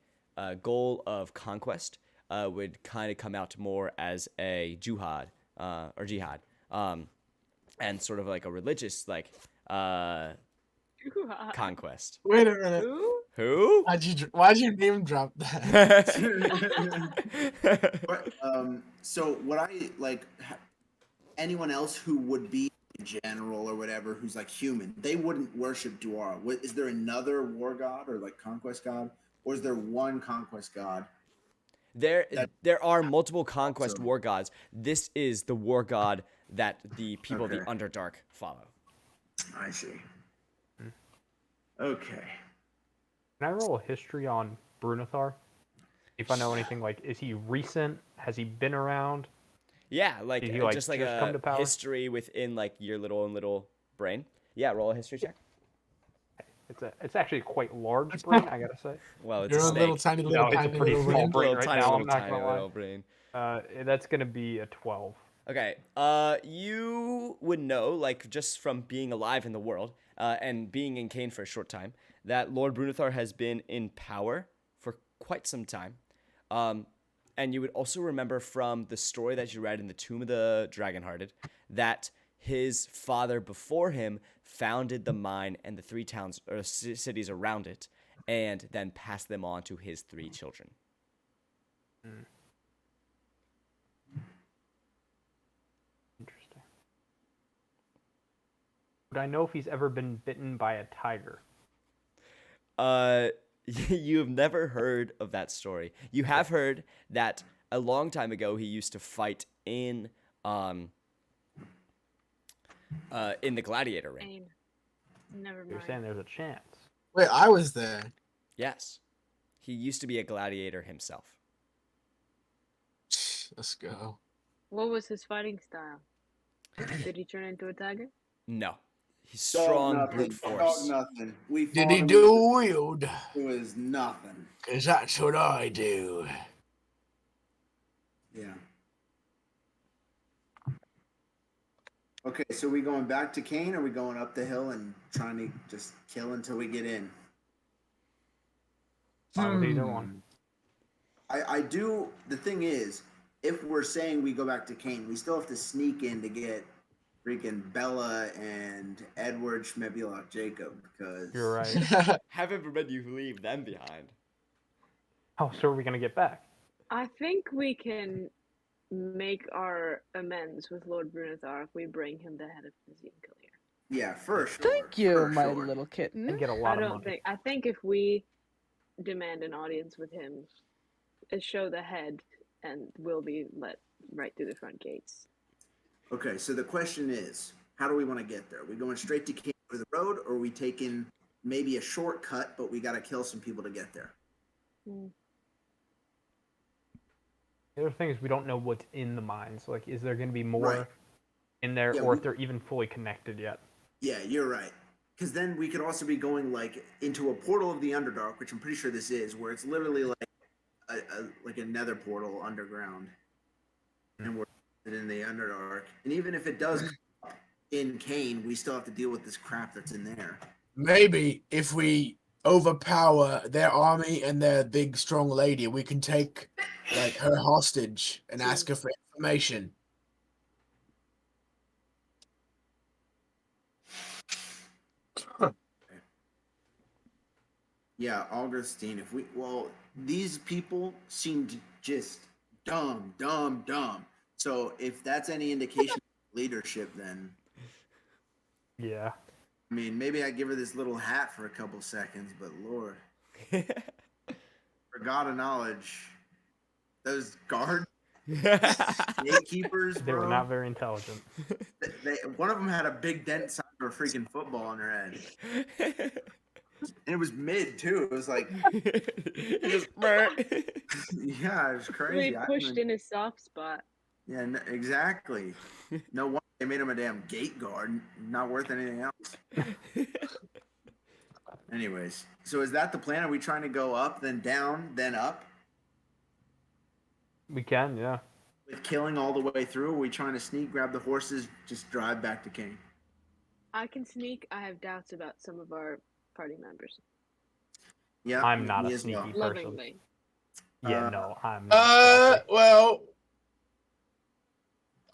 goal of conquest would kind of come out more as a jihad or jihad, and sort of like a religious like conquest. wait a minute. Who? Who? Why'd you name drop that? But, so what I like anyone else who would be a general or whatever who's like human, they wouldn't worship Duara. Is there another war god or like conquest god, or is there one conquest god? There are multiple conquest awesome. war gods. This is the war god that the people of the Okay. Underdark follow. I see. Okay. Can I roll a history on Brunathar? If I know anything, like, is he recent? Has he been around? Yeah, like Did he, like, just like just come to a power? history within like your little brain. Yeah, roll a history check. It's actually a quite large brain, I gotta say. Well, it's You're a a snake. little tiny little No, it's a tiny pretty little small brain. brain Little right tiny, now. little I'm not tiny gonna lie. little brain. That's gonna be a 12. Okay. You would know, like, just from being alive in the world, and being in Kane for a short time, that Lord Brunathar has been in power for quite some time. And you would also remember from the story that you read in the Tomb of the Dragonhearted that his father before him founded the mine and the 3 towns or cities around it, and then passed them on to his 3 children. Interesting. Would I know if he's ever been bitten by a tiger? You have never heard of that story. You have heard that a long time ago he used to fight in the gladiator ring. Aim. Never You're mind. saying there's a chance. Wait, I was there. Yes. He used to be a gladiator himself. Let's go. What was his fighting style? Did he turn into a tiger? No. He's Dog strong nothing. brute Dog force. nothing. We Did fought he him. do wield? It was nothing. Cause that's what I do. Yeah. Okay, so we going back to Kane, or we going up the hill and trying to just kill until we get in? Fine with either one. I do. The thing is, if we're saying we go back to Kane, we still have to sneak in to get freaking Bella and Edward Schmebulok Jacob, because You're right. Heaven forbid you leave them behind. How sure are we gonna get back? I think we can make our amends with Lord Brunathar if we bring him the head of Kazim Kalir. Yeah, for sure. Thank you, for my sure. little kitten. And get a I lot of don't money. think. I think if we demand an audience with him, show the head, and we'll be let right through the front gates. Okay, so the question is, how do we want to get there? Are we going straight to King over the road, or are we taking maybe a shortcut, but we got to kill some people to get there? Hmm. The other thing is we don't know what's in the mines. Like, is there gonna be more Right. in there, Yeah, or we- if they're even fully connected yet? Yeah, you're right. Because then we could also be going like into a portal of the Underdark, which I'm pretty sure this is, where it's literally like like a nether portal underground, and we're in the Underdark. And even if it does come up in Kane, we still have to deal with this crap that's in there. Maybe if we overpower their army and their big strong lady, we can take like her hostage and ask her for information. Yeah, Augustine. If we these people seemed just dumb. So if that's any indication of leadership, then Yeah. I mean, maybe I give her this little hat for a couple seconds, but Lord, for God of knowledge, those guard gatekeepers, They were bro. not very intelligent. One of them had a big dent size of a freaking football on her head, and it was mid too. It was like, You just yeah, it was crazy. We pushed in a soft spot. Yeah, exactly. No wonder they made him a damn gate guard. Not worth anything else. Anyways, so is that the plan? Are we trying to go up, then down, then up, We can, yeah. with killing all the way through? Or are we trying to sneak, grab the horses, just drive back to King? I can sneak. I have doubts about some of our party members. Yeah, I'm not me a as well. sneaky person. Lovingly. Yeah, Uh, no, I'm not. Well,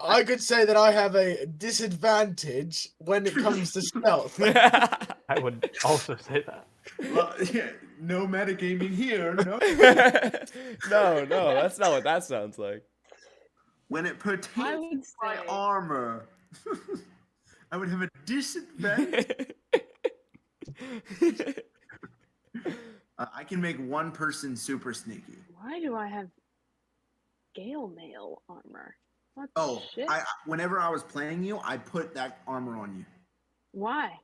I could say that I have a disadvantage when it comes to stealth. I would also say that. Well, yeah, no metagaming here. No. No, that's not what that sounds like. When it I pertains would to my say armor, I would have a disadvantage. I can make one person super sneaky. why do I have Gale Mail armor? What the Oh, shit? whenever I was playing you, I put that armor on you. Why?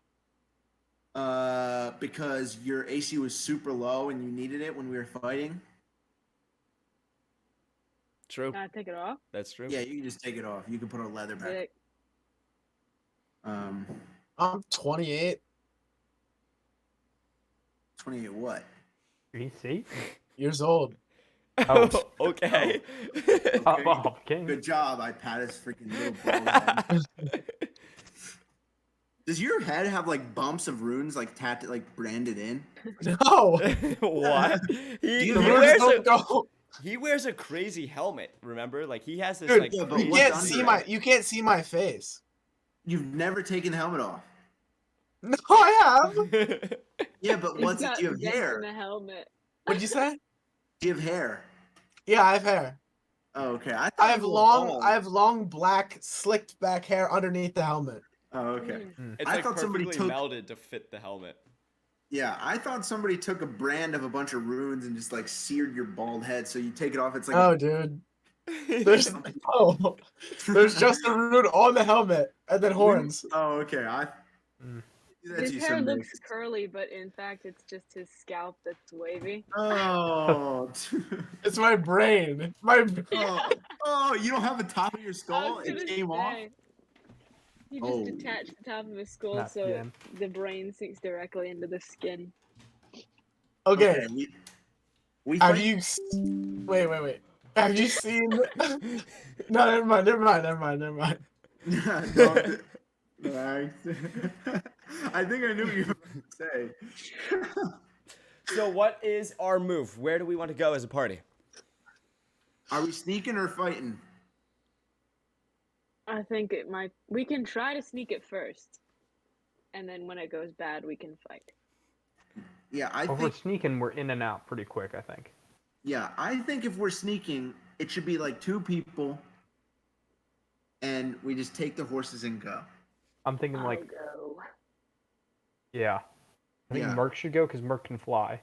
Because your AC was super low and you needed it when we were fighting. True. Can I take it off? That's true. Yeah, you can just take it off. You can put a leather back. Sick. Um, I'm 28 28 what? BC? years old. Oh. Okay. Pop off, King. Good job. I pat his freaking little bald head. Does your head have like bumps of runes like tattooed, like branded in? No, What? He, The he runes wears don't a go. he wears a crazy helmet. Remember, like he has this Dude, like yeah, but crazy You what's can't under see it? you can't see my face. You've never taken the helmet off. No, I have. Yeah, but He's what's it? got Do you have dents in hair? the helmet. What'd you say? Do you have hair? Yeah, I have hair. Oh, okay. I I have you were long, bald. I have long black slicked back hair underneath the helmet. Oh, okay. Mm. It's I like thought somebody perfectly took- melded to fit the helmet. Yeah, I thought somebody took a brand of a bunch of runes and just like seared your bald head. So you take it off. It's like Oh, dude. There's there's just a rune on the helmet and then horns. Oh, okay. Mm. That's His you hair some looks mix. curly, but in fact, it's just his scalp that's wavy. Oh. It's my brain. My oh, you don't have the top of your I skull? was It gonna came off? say, he just Oh. detached the top of his skull Not so PM. the brain sinks directly into the skin. okay. We Have fight- you? Wait. Have you seen? No, never mind. Don't- Relax. I think I knew what you were going to say. So what is our move? Where do we want to go as a party? Are we sneaking or fighting? I think it might. We can try to sneak it first, and then when it goes bad, we can fight. Yeah, I If we're think. sneaking, we're in and out pretty quick, I think. Yeah, I think if we're sneaking, it should be like 2 people, and we just take the horses and go. I'm thinking I'll like, go. yeah. I think Yeah. Merc should go because Merc can fly.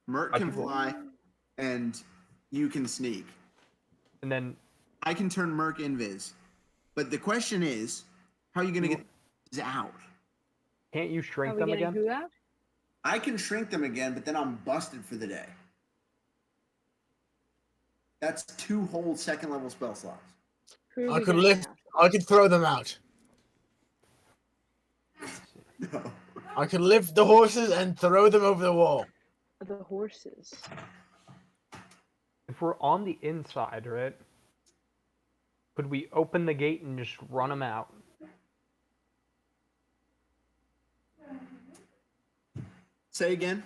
Mert I can think we'll- fly, and you can sneak. And then I can turn Merc invis. But the question is, how are you going to You- get these out? can't you Are shrink we them getting again? who out? I can shrink them again, but then I'm busted for the day. That's 2 whole 2nd level spell slots. Who are I we could getting lift. out? I could throw them out. No. I could lift the horses and throw them over the wall. The horses. If we're on the inside, right? Could we open the gate and just run them out? Say again?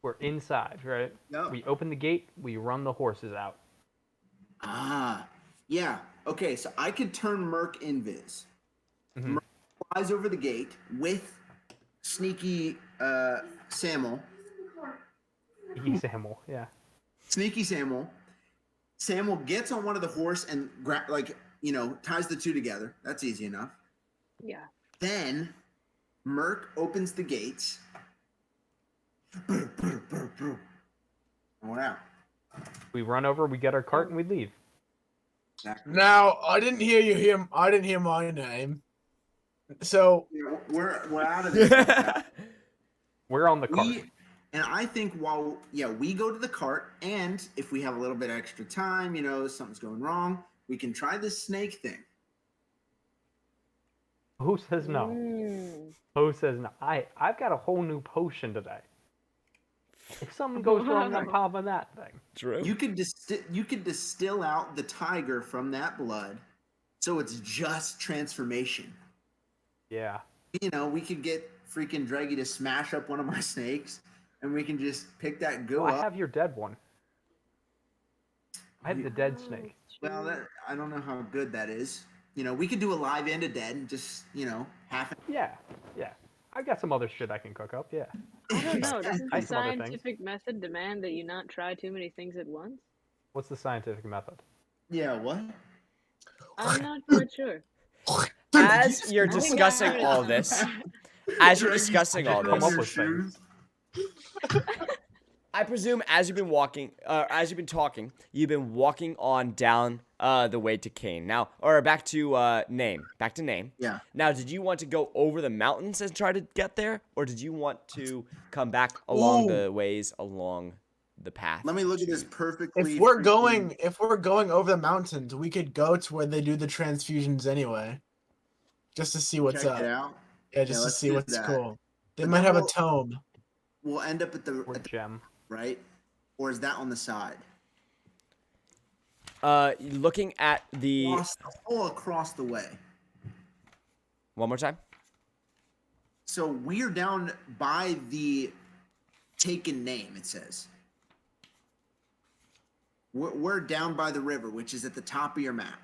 We're inside, right? No. We open the gate, we run the horses out. Ah, yeah. Okay, so I could turn Merc invis. Mhm. Merc flies over the gate with sneaky Samuel. Samuel, yeah. Sneaky Samuel. Samuel gets on one of the horse and ties the 2 together. That's easy enough. Yeah. Then Merc opens the gates. And we're out. We run over, we get our cart, and we leave. Exactly. Now, I didn't hear you hear. I didn't hear my name. So We're out of this. Now. We're on the cart. And I think we go to the cart, and if we have a little bit extra time, something's going wrong, we can try this snake thing. Who says no? Mm. Who says no? I've got a whole new potion today. If something goes wrong, I'm popping that thing. True. You could distill out the tiger from that blood, so it's just transformation. Yeah. We could get freaking Draggy to smash up one of my snakes, and we can just pick that goo Well, up. I have your dead one. I have the dead snake. Well, I don't know how good that is. We could do a live and a dead, and just half. Yeah. I've got some other shit I can cook up, yeah. I don't know. Doesn't I the have some other things. scientific method demand that you not try too many things at once? What's the scientific method? Yeah, what? I'm not quite sure. As you're I think discussing I- all this, as you're discussing all Come up this, with things. I presume as you've been walking, as you've been talking, you've been walking on down the way to Kane. Now, or back to Name. Back to Name. Yeah. Now, did you want to go over the mountains and try to get there, or did you want to come back along the ways along the path? Let me look at this perfectly. if we're going over the mountains, we could go to where they do the transfusions anyway, just to see what's check up. it out. Yeah, just to let's see do what's that. cool. They But might then have a we'll- tome. We'll end up at the Gem. right, or is that on the side? Looking at the Across the way. one more time. So we're down by the taken name. It says we're down by the river, which is at the top of your map.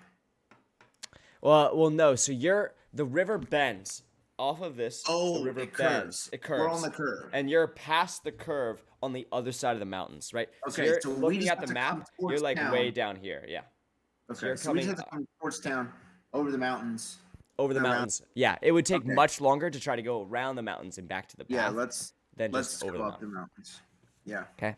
Well, no. So the river bends off of this. Oh, the river it bends. curves. It curves. We're on the curve. And you're past the curve on the other side of the mountains, right? Okay, you're so we looking just at have the to map. come towards You're like town. way down here. Yeah. Okay, you're so we just coming have to come towards town, over the mountains. over the around. mountains. Yeah, it would take Okay. much longer to try to go around the mountains and back to the path. Yeah, let's than just over go the up the mountains. Yeah. Okay.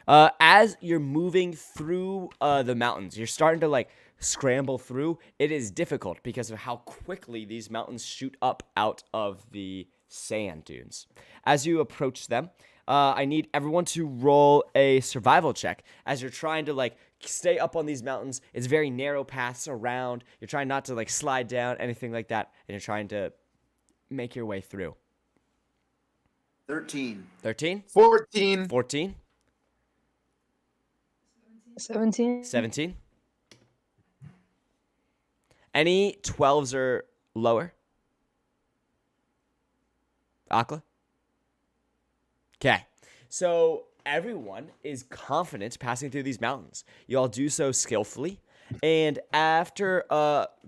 As you're moving through the mountains, you're starting to like scramble through. It is difficult because of how quickly these mountains shoot up out of the sand dunes. As you approach them, I need everyone to roll a survival check as you're trying to like stay up on these mountains. It's very narrow paths around. You're trying not to like slide down, anything like that, and you're trying to make your way through. 13. 13? 14. 14? 17. 17? Any 12s or lower? Akla? Okay. So everyone is confident passing through these mountains. You all do so skillfully. And after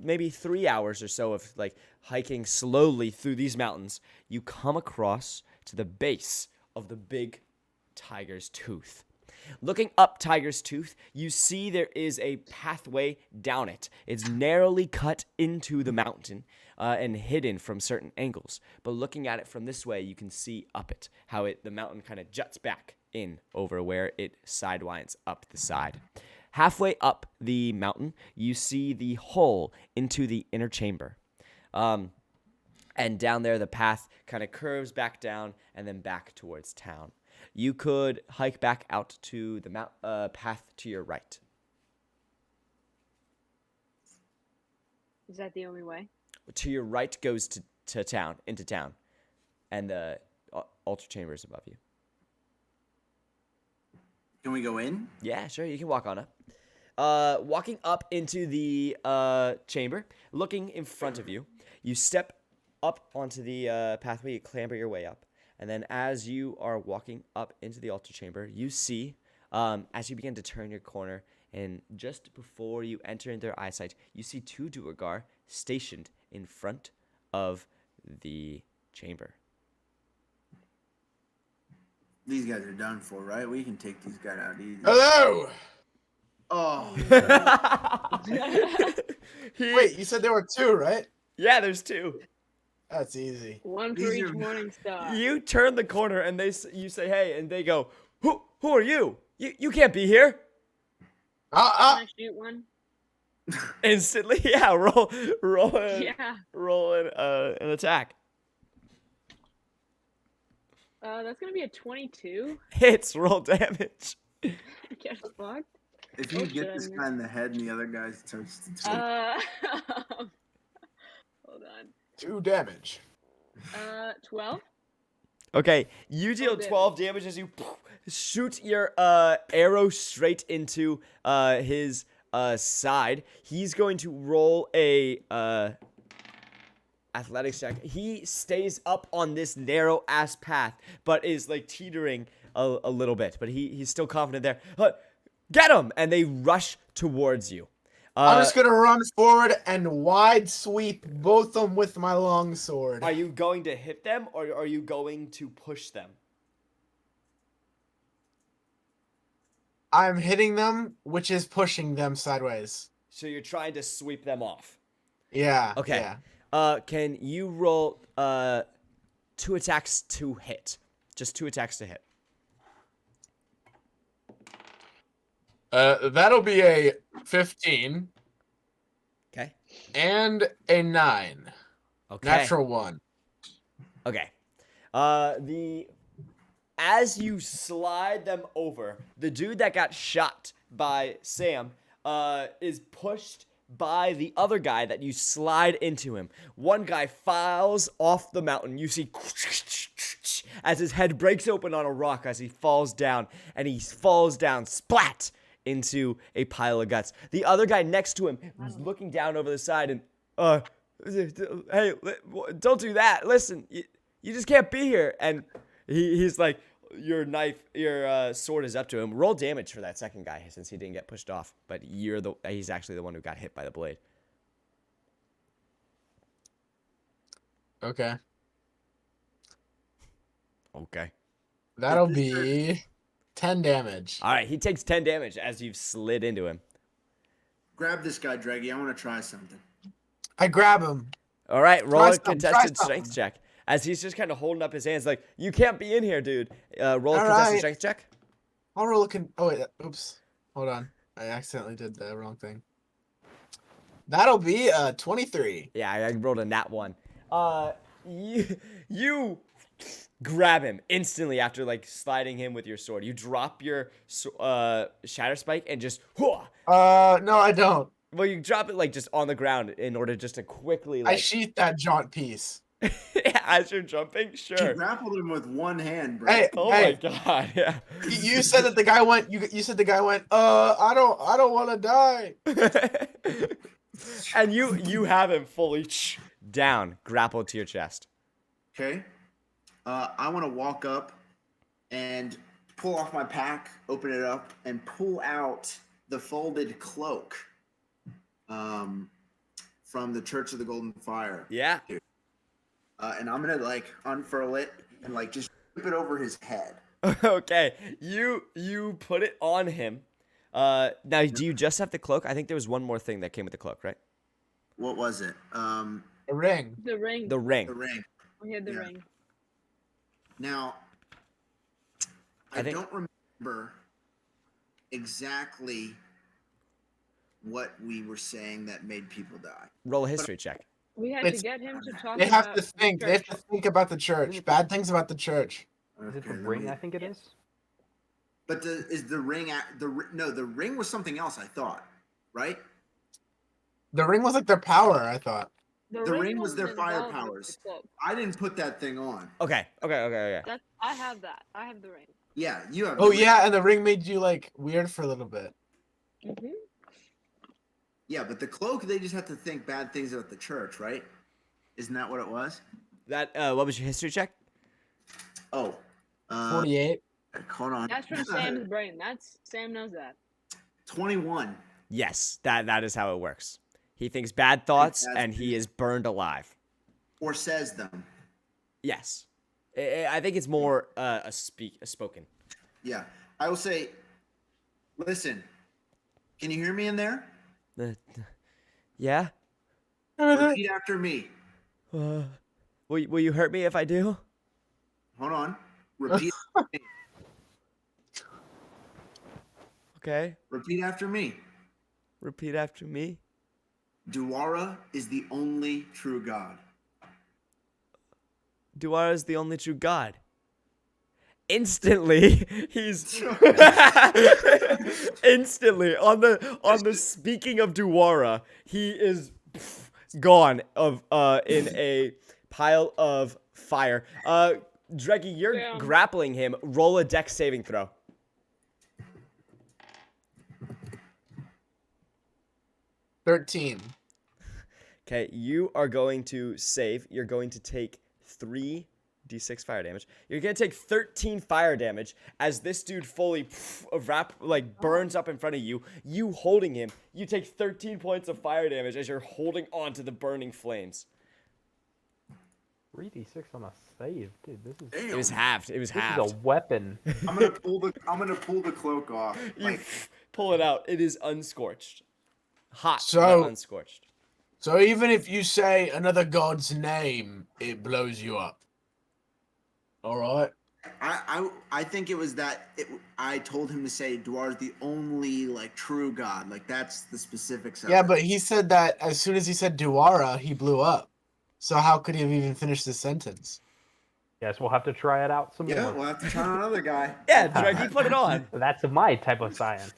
maybe 3 hours or so of like hiking slowly through these mountains, you come across to the base of the big tiger's tooth. Looking up Tiger's Tooth, you see there is a pathway down it. It's narrowly cut into the mountain and hidden from certain angles. But looking at it from this way, you can see up it, how the mountain kind of juts back in over where it sidewinds up the side. Halfway up the mountain, you see the hole into the inner chamber. And down there, the path kind of curves back down and then back towards town. You could hike back out to the path to your right. Is that the only way? To your right goes to town, into town, and the altar chamber is above you. Can we go in? Yeah, sure, you can walk on up. Walking up into the chamber, looking in front of you, you step up onto the pathway, you clamber your way up, and then as you are walking up into the altar chamber, you see, as you begin to turn your corner, and just before you enter into their eyesight, you see 2 Duergar stationed in front of the chamber. These guys are done for, right? We can take these guys out easy. Hello. Oh, Wait, you said there were 2, right? Yeah, there's 2. That's easy. One for These each are- morning star. You turn the corner and you say hey, and they go, who are you? You can't be here. Can I shoot one? Instantly, yeah. Roll an attack. That's gonna be a 22. Hits. Roll damage. Get fucked. if you Oh, get this shit. guy in the head and the other guy starts to take, Hold on. 2 damage. 12. Okay, you deal damage. 12 damage as you shoot your arrow straight into his side. He's going to roll a athletics check. He stays up on this narrow ass path, but is like teetering a little bit. But he's still confident there. Get him! And they rush towards you. I'm just gonna run forward and wide sweep both of them with my long sword. Are you going to hit them, or are you going to push them? I'm hitting them, which is pushing them sideways. So you're trying to sweep them off. Yeah. Okay. Yeah. Can you roll 2 attacks to hit? Just 2 attacks to hit. That'll be a 15 Okay. and a 9. Okay. Natural 1. Okay. As you slide them over, the dude that got shot by Sam is pushed by the other guy that you slide into him. One guy falls off the mountain. You see as his head breaks open on a rock as he falls down, and he falls down splat into a pile of guts. The other guy next to him is looking down over the side and hey, don't do that. Listen, you just can't be here. And he's like, your sword is up to him. Roll damage for that second guy since he didn't get pushed off, but he's actually the one who got hit by the blade. Okay. Okay. That'll be 10 damage. All right, he takes 10 damage as you've slid into him. grab this guy, Dreggy. I want to try something. I grab him. All right, roll a Try contested something. strength check. As he's just kind of holding up his hands like, you can't be in here, dude. Roll a All contested right. strength check. I'll roll a Oh, wait. Oops. Hold on. I accidentally did the wrong thing. That'll be 23. Yeah, I rolled a nat 1. You grab him instantly after like sliding him with your sword. You drop your shatter spike and just No, I don't. well, you drop it like just on the ground in order just to quickly I like sheath that jaunt piece. as you're jumping. You Sure. grappled him with one hand, bro. Hey, Oh hey, my god. Yeah. you said that the guy went. You said the guy went. I don't want to die. And you have him fully down, grappled to your chest. Okay. I want to walk up and pull off my pack, open it up, and pull out the folded cloak from the Church of the Golden Fire. Yeah. And I'm gonna like unfurl it and like just whip it over his head. Okay, you put it on him. Now do you just have the cloak? I think there was one more thing that came with the cloak, right? What was it? A ring. The ring. The ring. The ring. We had the Yeah. ring. Now, I I think- don't remember exactly what we were saying that made people die. Roll a history check. We had to It's- get him to talk They have about to think. the They have church. to think about the church. Bad things about the church. Is it the Okay, let ring? me- I think it is. But is the ring the ring was something else? I thought, right? The ring was like their power, I thought. The ring was their wasn't fire involved with powers. the cloak. I didn't put that thing on. Okay. I have that. I have the ring. Yeah, you have. Oh the ring. yeah, and the ring made you like weird for a little bit. Mm-hmm. Yeah, but the cloak, they just have to think bad things about the church, right? Isn't that what it was? That what was your history check? Oh, 48. hold on. That's from Sam's brain. Sam knows that. 21. Yes, that is how it works. He thinks bad thoughts Bad and he is burned alive. Or says them. Yes. I think it's more a spoken. Yeah, I will say. Listen, can you hear me in there? Yeah? Repeat after me. Will you hurt me if I do? Hold on. Repeat. Okay. Repeat after me. Repeat after me. Duara is the only true God. Duara is the only true God. Instantly, he's instantly on the speaking of Duara, he is gone in a pile of fire. Dreggy, you're Damn. grappling him. Roll a dex saving throw. $13. Okay, you are going to save. You're going to take 3d6 fire damage. You're going to take 13 fire damage as this dude fully burns up in front of you. You holding him, you take 13 points of fire damage as you're holding on to the burning flames. 3d6 on a save, dude. This is Damn. It was halved. It was this is halved. a weapon. I'm gonna pull the cloak off. You Like, pull it out. It is unscorched. Hot, So- but unscorched. So even if you say another god's name, it blows you up. All right. I think it was that I told him to say Duara's the only like true God. Like that's the specifics of Yeah, it. but he said that as soon as he said Duara, he blew up. So how could he have even finished the sentence? Guess we'll have to try it out some Yeah, more. we'll have to try on another guy. Yeah, Dreggy, put it on. That's my type of science.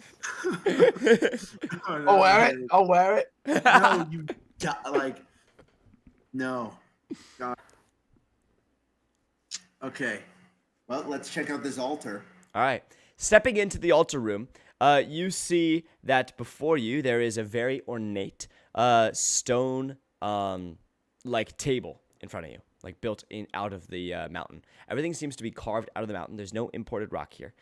I'll wear it. I'll wear it. No, you like no. God. Okay. Well, let's check out this altar. All right. Stepping into the altar room, you see that before you there is a very ornate stone like table in front of you, like built in out of the mountain. Everything seems to be carved out of the mountain. There's no imported rock here.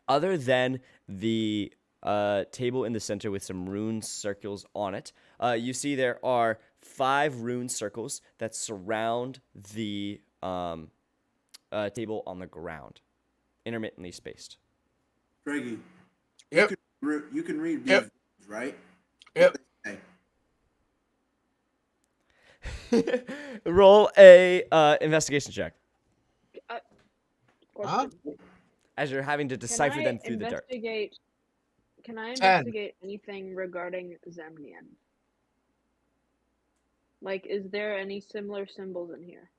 Other than the table in the center with some rune circles on it, you see there are 5 rune circles that surround the table on the ground, intermittently spaced. Greggy, Yep. you can read these, Yep. right? Yep. Okay. Roll a investigation check Huh? as you're having to Can decipher I them through the dirt. Can I 10. investigate anything regarding Zemnian? Like, is there any similar symbols in here?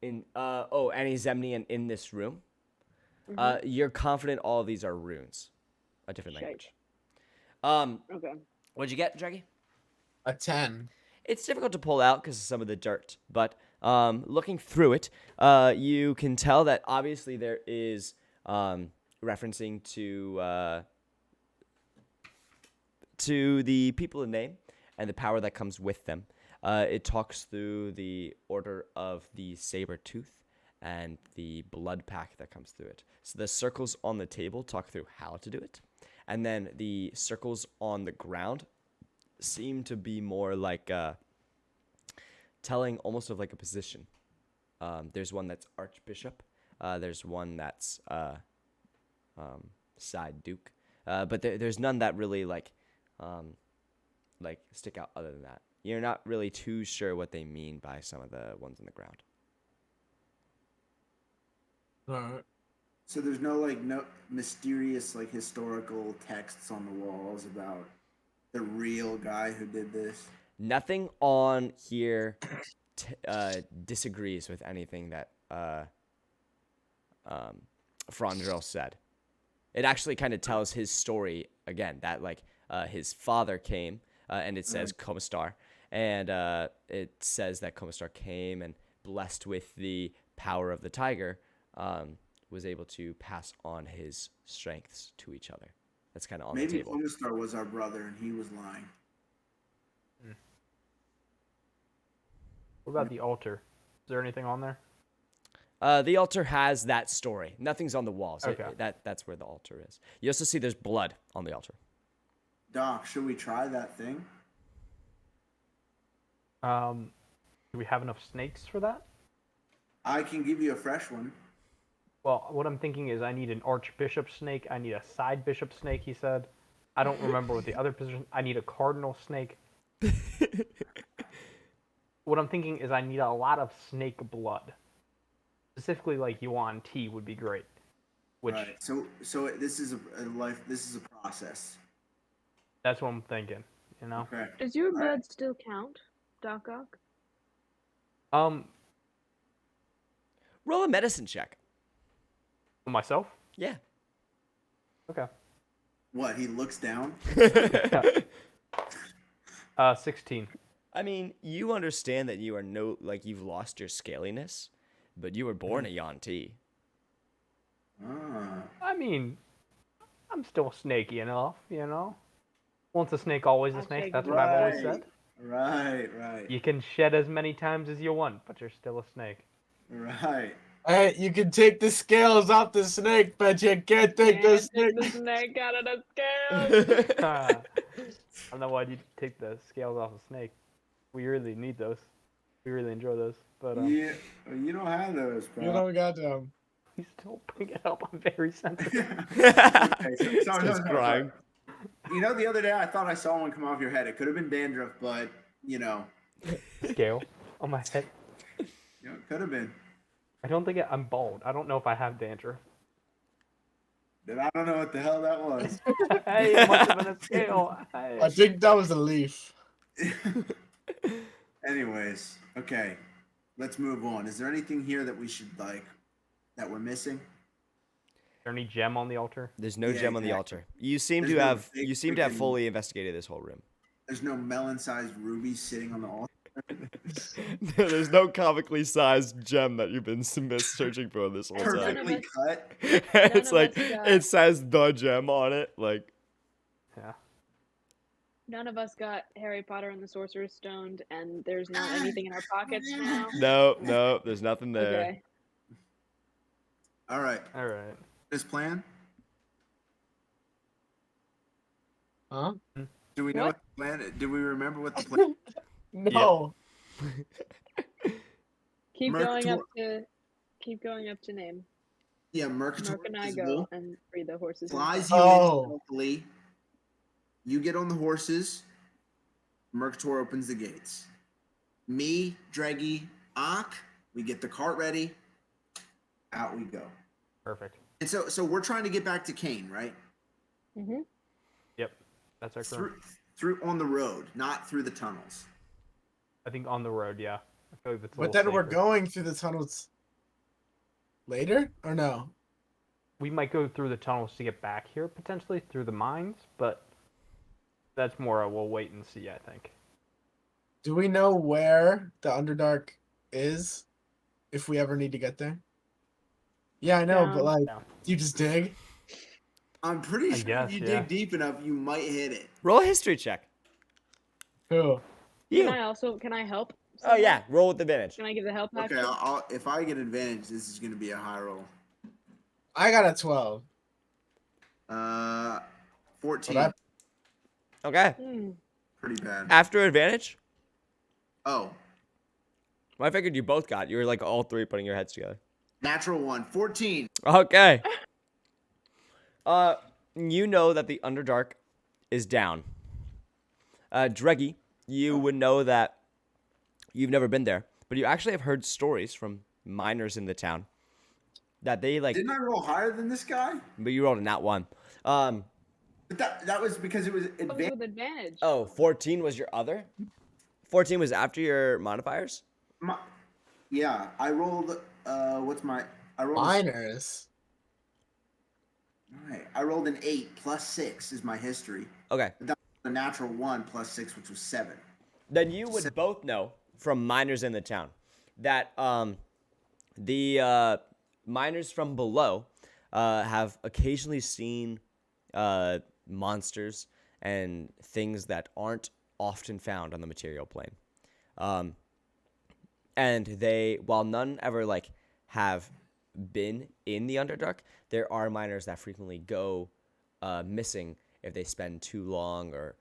Any Zemnian in this room? Mhm. You're confident all of these are runes, a different Shite. language. Okay. What'd you get, Draggy? A 10. It's difficult to pull out because of some of the dirt, but looking through it, you can tell that obviously there is referencing to the people in name and the power that comes with them. It talks through the order of the saber tooth and the blood pack that comes through it. So the circles on the table talk through how to do it, and then the circles on the ground seem to be more like telling almost of like a position. There's one that's Archbishop, There's one that's side Duke, but there's none that really like stick out other than that. You're not really too sure what they mean by some of the ones on the ground. Alright. So there's no mysterious like historical texts on the walls about the real guy who did this. Nothing on here disagrees with anything that Frondrel said. It actually kind of tells his story again, that like his father came, and it says Komistar, and it says that Komistar came and, blessed with the power of the tiger, was able to pass on his strengths to each other. That's kind of on the Maybe table. Omistar was our brother and he was lying. What about the altar? Is there anything on there? The altar has that story. Nothing's on the walls. Okay. That's where the altar is. You also see there's blood on the altar. Doc, should we try that thing? Do we have enough snakes for that? I can give you a fresh one. Well, what I'm thinking is I need an archbishop snake. I need a side bishop snake, he said. I don't remember what the other position. I need a cardinal snake. What I'm thinking is I need a lot of snake blood. Specifically, like Yuan tea would be great. Which Right. So this is this is a process. that's what I'm thinking. You know. Okay. Does your All blood right. still count, Doc Ock? Roll a medicine check. Myself. Yeah. Okay. What, he looks down? 16. I mean, you understand that you are you've lost your scaliness, but you were born a Yanti. Ah. I mean, I'm still snaky enough, you know. Once a snake, always a I'll snake. take That's what I've always Right. said. Right. You can shed as many times as you want, but you're still a snake. Right. Hey, you can take the scales off the snake, but you can't take the snake. the snake out of the scales. I don't know why you take the scales off a snake. We really need those. We really enjoy those. But Yeah, you don't have those, bro. You don't got them. please don't bring it up. I'm very sensitive. Okay, sorry, Starts crying. You know, the other day I thought I saw one come off your head. It could have been dandruff, but you know, Scale on my head. it could have been. I don't think I'm bald. I don't know if I have dandruff. Then I don't know what the hell that was. Hey, it must have been a scale. Hey. I think that was a leaf. Anyways, okay, let's move on. Is there anything here that we should that we're missing? Is there any gem on the altar? There's no Yeah, gem on the exactly. altar. You seem There's to no have big you seem to have freaking- fully investigated this whole room. There's no melon-sized ruby sitting on the altar. There's no comically sized gem that you've been searching for this whole None time. of Perfectly us- cut. It's of like us got- it says the gem on it. Like Yeah. None of us got Harry Potter and the Sorcerer's Stone, and there's not anything in our pockets now. no, there's nothing there. Okay. All right. All right. This plan. Huh? Do we know What? what the plan? Do we remember what the plan? No. Keep Merc going to- up to. Keep going up to name. Yeah, Mercator Merc and I is go Will. and free the horses. Flies and you Oh. in stealthily. You get on the horses. Mercator opens the gates. Me, Dreggy, Ak, we get the cart ready. Out we go. Perfect. And so we're trying to get back to Kane, right? Mm-hmm. Yep. That's our current. Through on the road, not through the tunnels. I think on the road, yeah. I feel like that's a But little then we're safer. going through the tunnels later, or no? We might go through the tunnels to get back here, potentially through the mines, but that's more we'll wait and see, I think. Do we know where the Underdark is, if we ever need to get there? Yeah, I know, but Down. like, Down. do you just dig? I'm pretty I sure guess, if you yeah. dig deep enough, you might hit it. Roll a history check. Who? You. Can I help? Oh someone? yeah, roll with advantage. Can I give the help Okay, action? I'll if I get advantage, this is gonna be a high roll. I got a 12. 14. But Okay. Hmm. Pretty bad. After advantage, Oh, I figured you both got. You were like all three putting your heads together. Natural 1. 14. Okay. You know that the Underdark is down. Dreggy, you would know that you've never been there, but you actually have heard stories from miners in the town that they like. Didn't I roll higher than this guy? But you rolled a nat 1. But that was because it was Oh, advanced. with advantage. Oh, 14 was your other? 14 was after your modifiers? Yeah, I rolled. What's my? I rolled. Miners. Right. I rolled an 8 plus 6 is my history. Okay. But that was a natural 1 plus 6, which was 7. Then you would both know from miners in the town that the miners from below have occasionally seen monsters and things that aren't often found on the material plane. And they, while none ever like have been in the Underdark, there are miners that frequently go missing if they spend too long or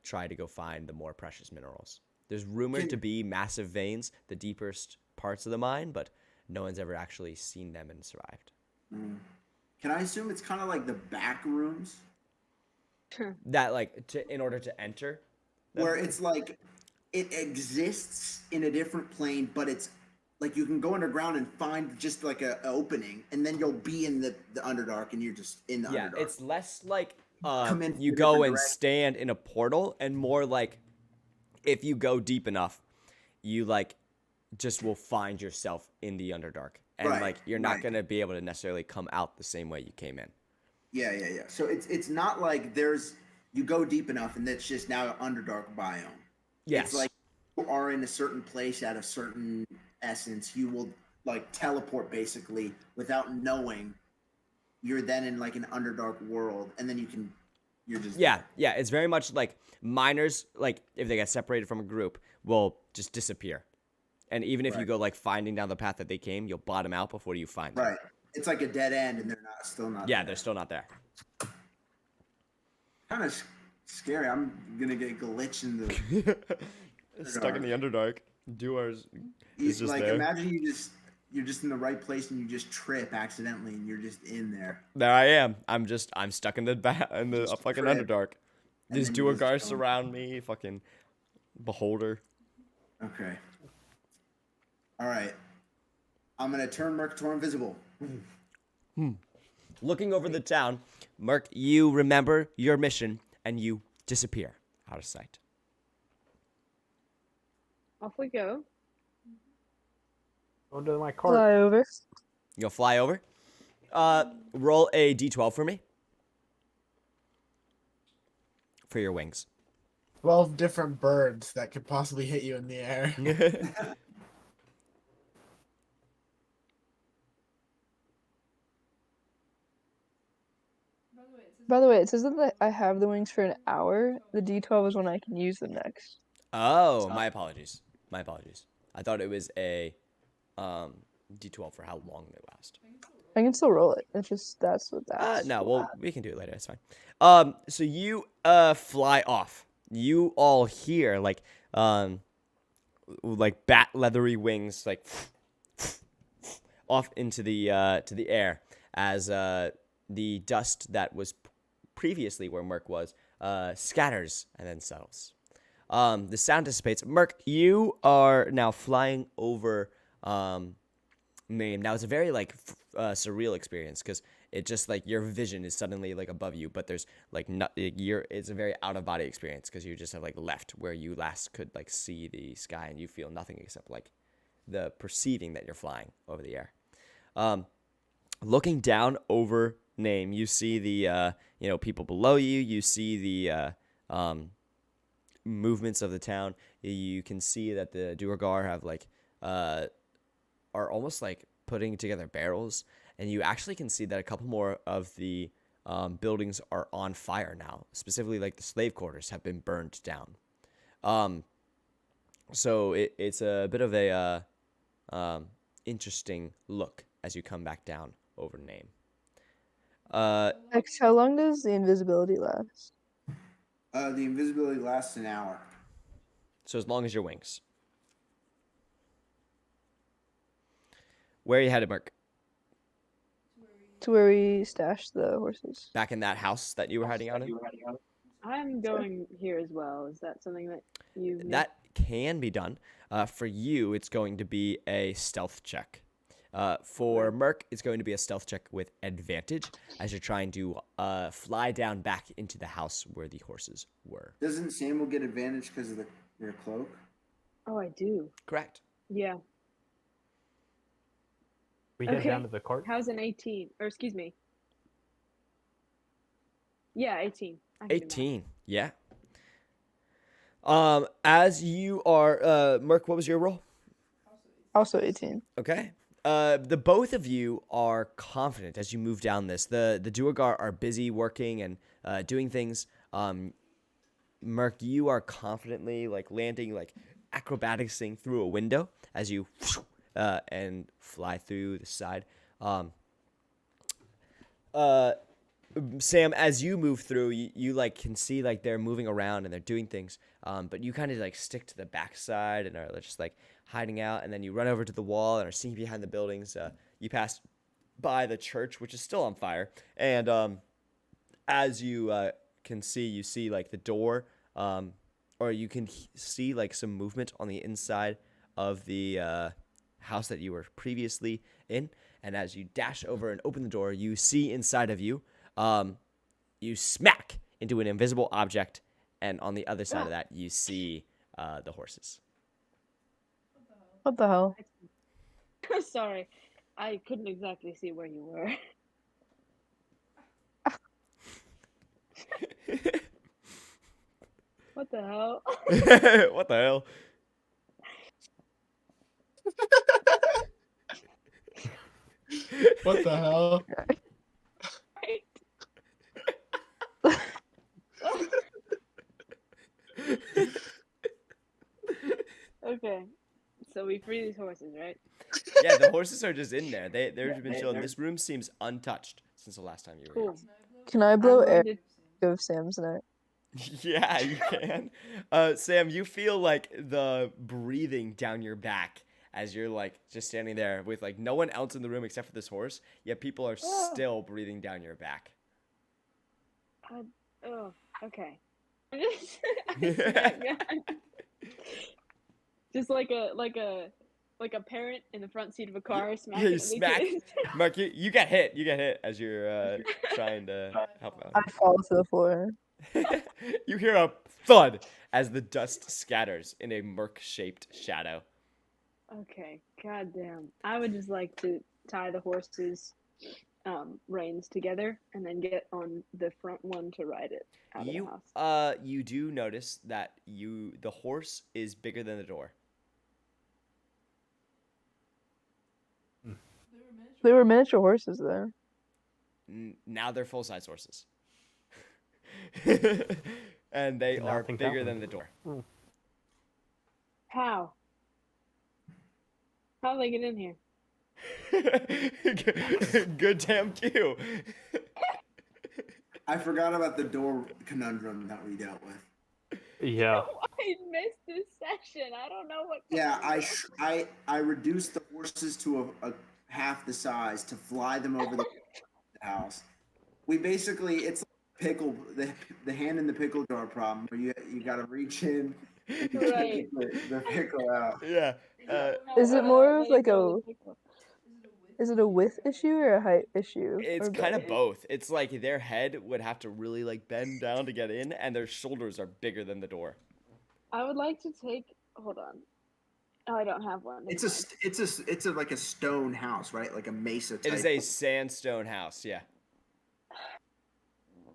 try to go find the more precious minerals. There's rumored to be massive veins, the deepest parts of the mine, but no one's ever actually seen them and survived. Can I assume it's kind of like the back rooms? That like in order to enter, where it's like it exists in a different plane, but it's like you can go underground and find just like a opening, and then you'll be in the Underdark, and you're just in the yeah, Underdark. it's less like Come in you from a go different and direction. stand in a portal, and more like if you go deep enough, you like just will find yourself in the Underdark, and Right, like you're not right. gonna be able to necessarily come out the same way you came in. Yeah. So it's not like you go deep enough, and that's just now an Underdark biome. Yes. It's like you are in a certain place at a certain essence. You will like teleport basically without knowing. You're then in like an Underdark world, and then you're just Yeah, it's very much like miners, like if they get separated from a group, will just disappear. And even if you Right. go like finding down the path that they came, you'll bottom out before you find them. Right. It's like a dead end, and they're still not. Yeah, there. they're still not there. Kind of scary. I'm gonna get glitched in the. Stuck in the Underdark. Doers is just like there. imagine you're just in the right place and you just trip accidentally and you're just in there. There I am. I'm stuck in the Just fucking trip. Underdark. And These then you just Duergars go. surround me. Fucking beholder. Okay. All right. I'm gonna turn Mercator invisible. Looking over the town, Merc, you remember your mission and you disappear out of sight. Off we go. Go to my cart. Fly over. You'll fly over. Roll a d12 for me. For your wings. 12 different birds that could possibly hit you in the air. By the way, it says that I have the wings for an hour. The D12 is when I can use them next. Oh, my apologies. My apologies. I thought it was a d12 for how long they last. I can still roll it. It's just that's what that's. No, well, we can do it later. It's fine. So you fly off. You all hear like bat leathery wings like off into the air as the dust that was previously where Merc was scatters and then settles. The sound dissipates. Merc, you are now flying over Maine. Now it's a very like surreal experience because it just like your vision is suddenly like above you, but there's like it's a very out of body experience because you just have like left where you last could like see the sky and you feel nothing except like the perceiving that you're flying over the air. Looking down over Name, you see the people below you. You see the movements of the town. You can see that the Duergar have like are almost like putting together barrels, and you actually can see that a couple more of the buildings are on fire now. Specifically, like the slave quarters have been burned down. So it's a bit of a interesting look as you come back down over Name. X, how long does the invisibility last? The invisibility lasts an hour. So as long as your wings. Where are you headed, Merc? To where we stashed the horses. Back in that house that you were hiding out in. I'm going here as well. Is that something that you need? That can be done. For you, it's going to be a stealth check. For Merc, it's going to be a stealth check with advantage as you're trying to fly down back into the house where the horses were. Doesn't Samuel get advantage because of your cloak? Oh, I do. Correct. Yeah. We head Okay. down to the cart. How's an 18? Or excuse me. Yeah, 18. I can do math. 18. Yeah. As you are, Merc, what was your roll? Also 18. Okay. The both of you are confident as you move down this. The Duergar are busy working and doing things. Merc, you are confidently like landing, like acrobaticsing through a window as you and fly through the side. Sam, as you move through, you like can see like they're moving around and they're doing things. But you kind of like stick to the backside and are just like hiding out. And then you run over to the wall and are sneaking behind the buildings. You pass by the church, which is still on fire. And as you can see, you see like the door, or you can see like some movement on the inside of the house that you were previously in. And as you dash over and open the door, you see inside of you. You smack into an invisible object, and on the other side of that, you see the horses. What the hell? Sorry. I couldn't exactly see where you were. What the hell? What the hell? What the hell? Right. Okay. So we free these horses, right? Yeah, the horses are just in there. They've been chilling. This room seems untouched since the last time you were Cool. Can I blow I'm air going of Sam's neck? here. Yeah, you can. Sam, you feel like the breathing down your back as you're like just standing there with like no one else in the room except for this horse. Yet people are still breathing down your back. Oh, okay. I smack down. Just like a parent in the front seat of a car smacking Yeah, you at the smack. kids. Mark, you get hit. You get hit as you're trying to help out. I fall to the floor. You hear a thud as the dust scatters in a Merc-shaped shadow. Okay, goddamn. I would just like to tie the horses' reins together and then get on the front one to ride it out of the house. You do notice that the horse is bigger than the door. There were miniature horses there. Now they're full-size horses. And they Now are think bigger that than the door. How? How do they get in here? Good damn cue. I forgot about the door conundrum that we dealt with. Yeah. I missed this session. I don't know what. Yeah, I reduced the horses to a half the size to fly them over the house. We basically, it's like pickle, the hand in the pickle jar problem where you got to reach in and you Right. take the pickle out. Yeah. Is it more of like is it a width issue or a height issue? It's Or kind of both? both. It's like their head would have to really like bend down to get in, and their shoulders are bigger than the door. I would like to take. Hold on. Oh, I don't have one. It's a like a stone house, right? Like a mesa type. It is a sandstone house. Yeah.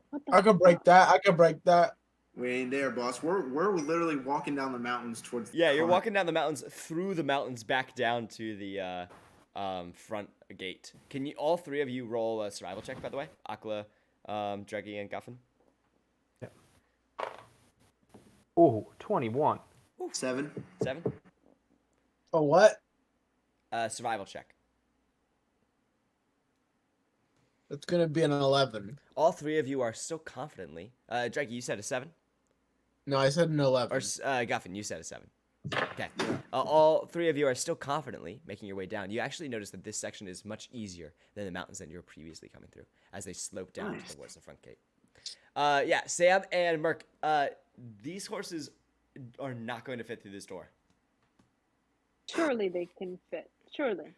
What the I can break that. I can break that. We ain't there, boss. We're literally walking down the mountains towards. Yeah, you're front. walking down the mountains, through the mountains, back down to the front gate. Can you all three of you roll a survival check, by the way? Akla, Dreggy, and Guffin. Oh, 21. 7. 7. Oh, what? Survival check. It's gonna be an 11. All three of you are still confidently. Dreggy, you said a 7, No, I said an 11. or Guffin, you said a 7. Okay. All three of you are still confidently making your way down. You actually notice that this section is much easier than the mountains that you were previously coming through, as they slope down towards the front gate. Yeah, Sam and Merc, these horses are not going to fit through this door. Surely they can fit. Surely.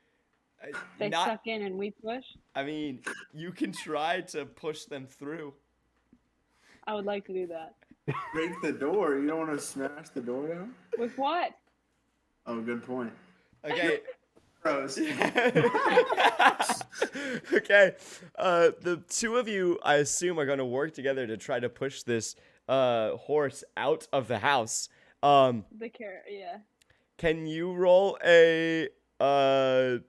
They Not, suck in and we push. I mean, you can try to push them through. I would like to do that. Break the door. You don't want to smash the door down? With what? Oh, good point. Okay. Gross. Okay. The two of you, I assume, are going to work together to try to push this horse out of the house. The carrot, yeah. Can you roll a Animal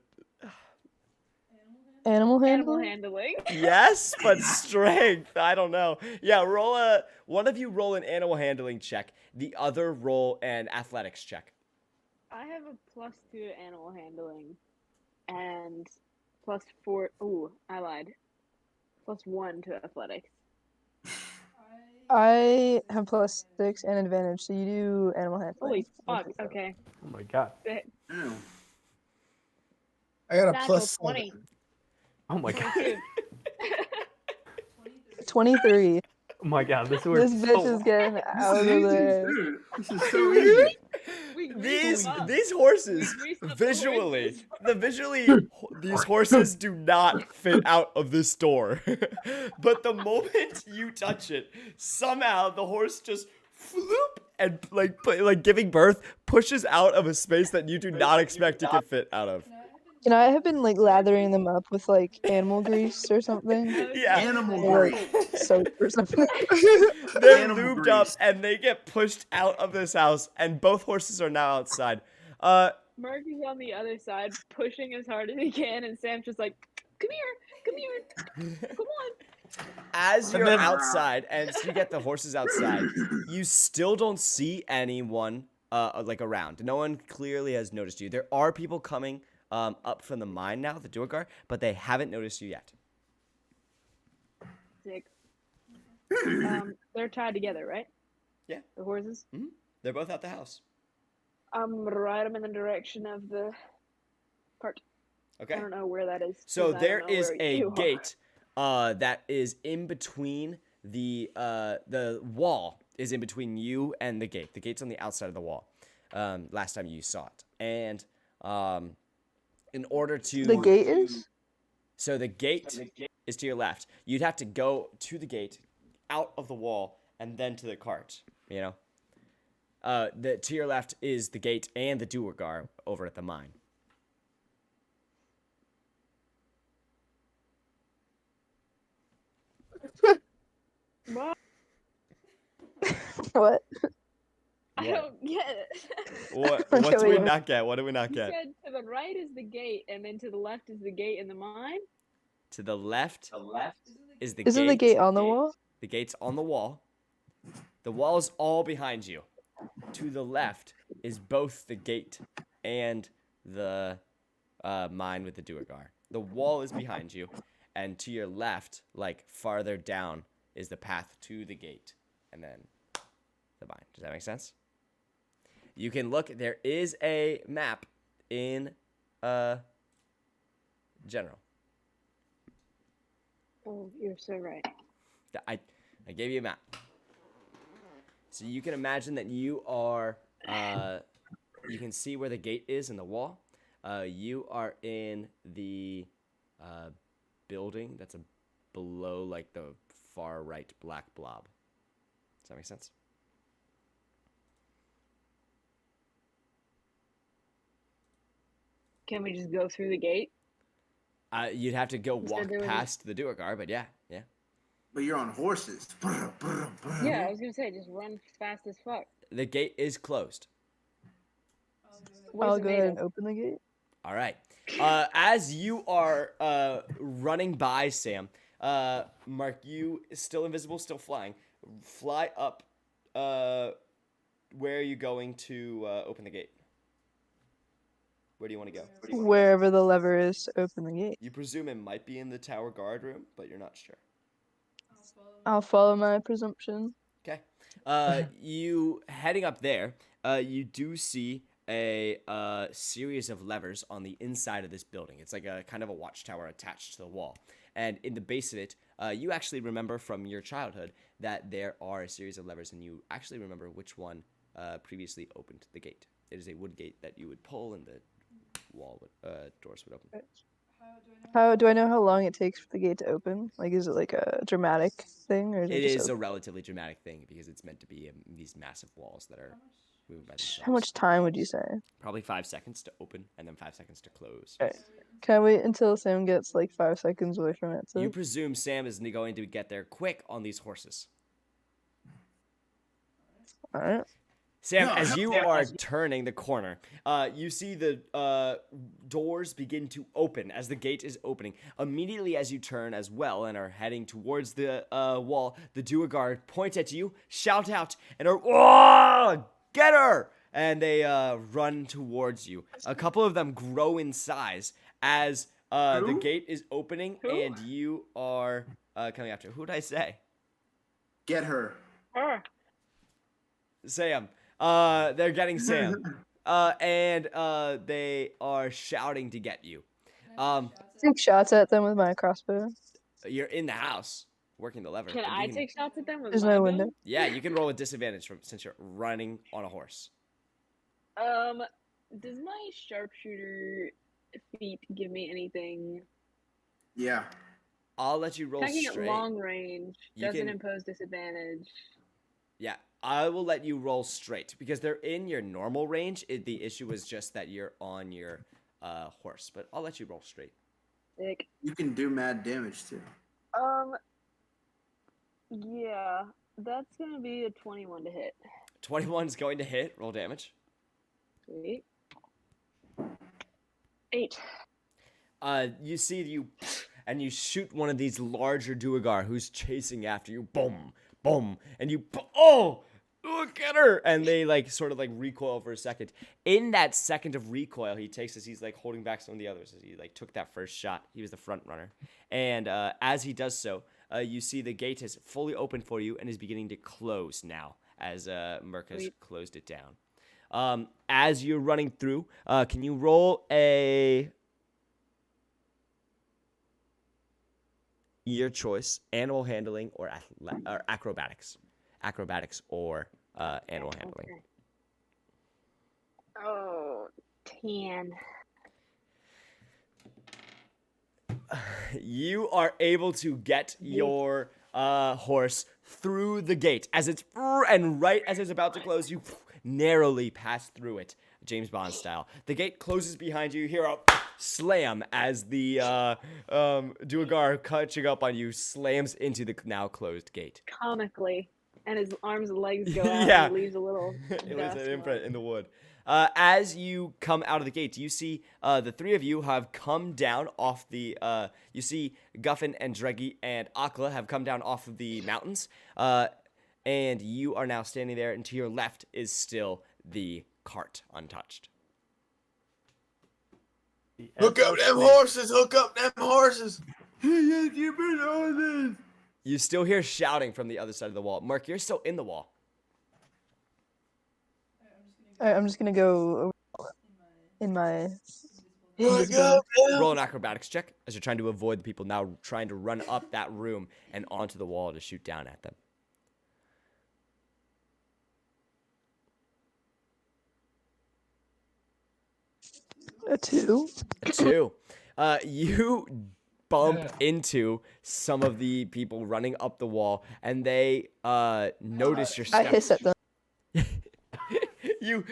Animal handling? handling. yes, but strength? I don't know. Yeah, one of you roll an animal handling check. The other roll an athletics check. I have a +2 to animal handling. And +4. Ooh, I lied. +1 to athletics. I have +6 and advantage, so you do animal handling. Holy fuck, okay. Oh my god. Ew. I got a Natural plus 20. 7. Oh my god. 22. 23. Oh my god. This This works bitch so is getting out of This is easy, there. dude. This is so easy. We greased them up. These horses We greased up the visually horses. these horses do not fit out of this door. But the moment you touch it, somehow the horse just floop and like giving birth pushes out of a space that you do not expect it to fit out of. Can I have been like lathering them up with like animal grease or something? Yeah. Animal Or grease. like soap or something? They're Animal lubed grease. up and they get pushed out of this house and both horses are now outside. Mark is on the other side, pushing as hard as he can, and Sam's just like, come here, come on. As And you're then- outside and you get the horses outside, you still don't see anyone like around. No one clearly has noticed you. There are people coming up from the mine now, the Duergar, but they haven't noticed you yet. Sick. They're tied together, right? Yeah. The horses? They're both out the house. Ride them in the direction of the cart. Okay. I don't know where that is. So 'cause I there don't know is where a you are. gate that is in between the wall is in between you and the gate. The gate's on the outside of the wall. Last time you saw it, and in order to The gate is? so the gate is to your left. You'd have to go to the gate, out of the wall, and then to the cart. You know. To your left is the gate and the Duergar over at the mine. What? What? I don't get it. What Okay, do we wait. not get? What do we not You get? said to the right is the gate, and then to the left is the gate in the mine? To the left is the Isn't gate. the gate on the wall? The gate's on the wall. The wall is all behind you. To the left is both the gate and the mine with the Duergar. The wall is behind you, and to your left, like farther down, is the path to the gate, and then the mine. Does that make sense? You can look. There is a map in general. Oh, you're so right. I gave you a map. So you can imagine that you are, you can see where the gate is in the wall. You are in the building that's below like the far right black blob. Does that make sense? Can we just go through the gate? You'd have to go You said walk there was a- past the Duergar, but yeah. But you're on horses. Yeah, I was gonna say, just run fast as fuck. The gate is closed. What I'll is it go made ahead of? and open the gate. All right. As you are running by, Sam, Mark, you still invisible, still flying. Fly up. Where are you going to open the gate? Where do you want to go? Wherever the lever is to open the gate. You presume it might be in the tower guard room, but you're not sure. I'll follow my presumption. Okay. You heading up there. you do see a series of levers on the inside of this building. It's like a kind of a watchtower attached to the wall. And in the base of it, you actually remember from your childhood that there are a series of levers, and you actually remember which one previously opened the gate. It is a wood gate that you would pull, and the doors would open. How do I know how long it takes for the gate to open? Like, is it like a dramatic thing, or is it It just is a open? relatively dramatic thing because it's meant to be these massive walls that are moving by themselves. How much time would you say? Probably 5 seconds to open, and then 5 seconds to close. Okay. Can I wait until Sam gets like 5 seconds away from it? You presume Sam is going to get there quick on these horses. All right. Sam, as you are turning the corner, you see the doors begin to open as the gate is opening. Immediately as you turn as well and are heading towards the wall, the Duergar point at you, shout out, and are, "Oh, get her!" And they run towards you. A couple of them grow in size as the gate is opening, and you are coming after. Who did I say? Get her. Her. Sam. They're getting Sam. And they are shouting to get you. Take shots at them with my crossbow. You're in the house working the lever. Can and I you can- take shots at them with There's my no gun? window. Yeah, you can roll a disadvantage since you're running on a horse. Does my sharpshooter feat give me anything? Yeah. I'll let you roll Attacking at straight. long range You doesn't can- impose disadvantage. Yeah, I will let you roll straight because they're in your normal range. The issue is just that you're on your horse, but I'll let you roll straight. Sick. You can do mad damage too. Yeah, that's gonna be a 21 to hit. 21's going to hit. Roll damage. Sweet. 8. You see and you shoot one of these larger Duergar who's chasing after you. Boom, boom, and you look at her, and they like sort of like recoil for a second. In that second of recoil, he takes as he's like holding back some of the others as he like took that first shot. He was the front runner, and as he does so, you see the gate is fully open for you and is beginning to close now as Merc has closed it down. As you're running through, can you roll your choice, animal handling or acrobatics? Acrobatics or animal handling. Okay. Oh, 10. You are able to get your horse through the gate as it's and right as it's about to close, you narrowly pass through it, James Bond style. The gate closes behind you. You hear a slam as the Duergar catching up on you slams into the now closed gate. Comically. And his arms and legs go out Yeah. and it leaves a little It was dust an imprint mark. in the wood. As you come out of the gate, you see the three of you have come down off the. You see Guffin and Dreggy and Akla have come down off of the mountains, and you are now standing there. And to your left is still the cart, untouched. Hook up them horses! Hook up them horses! You still hear shouting from the other side of the wall. Mark, you're still in the wall. Alright, I'm just gonna go in my. Hook up them! Roll an acrobatics check as you're trying to avoid the people now trying to run up that room and onto the wall to shoot down at them. A 2. A 2. You bump into some of the people running up the wall, and they notice your I steps. hiss at them. You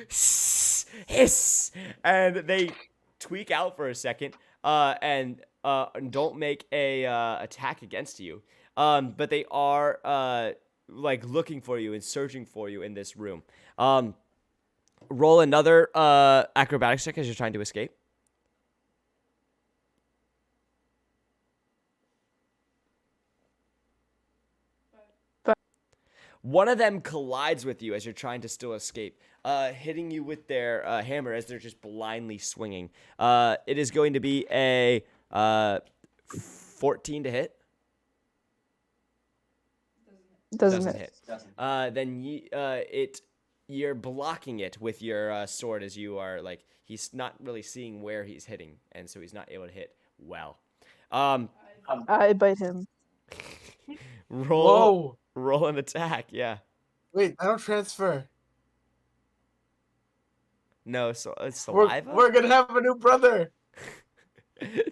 hiss, and they tweak out for a second, and don't make a attack against you. But they are like looking for you and searching for you in this room. Roll another acrobatics check as you're trying to escape. One of them collides with you as you're trying to still escape, hitting you with their hammer as they're just blindly swinging. It is going to be a 14 to hit. Doesn't hit. Then you're blocking it with your sword as you are like he's not really seeing where he's hitting, and so he's not able to hit well. Um, I bite him. roll Whoa! an attack. Yeah. Wait, I don't transfer. No, so it's We're saliva. gonna have a new brother.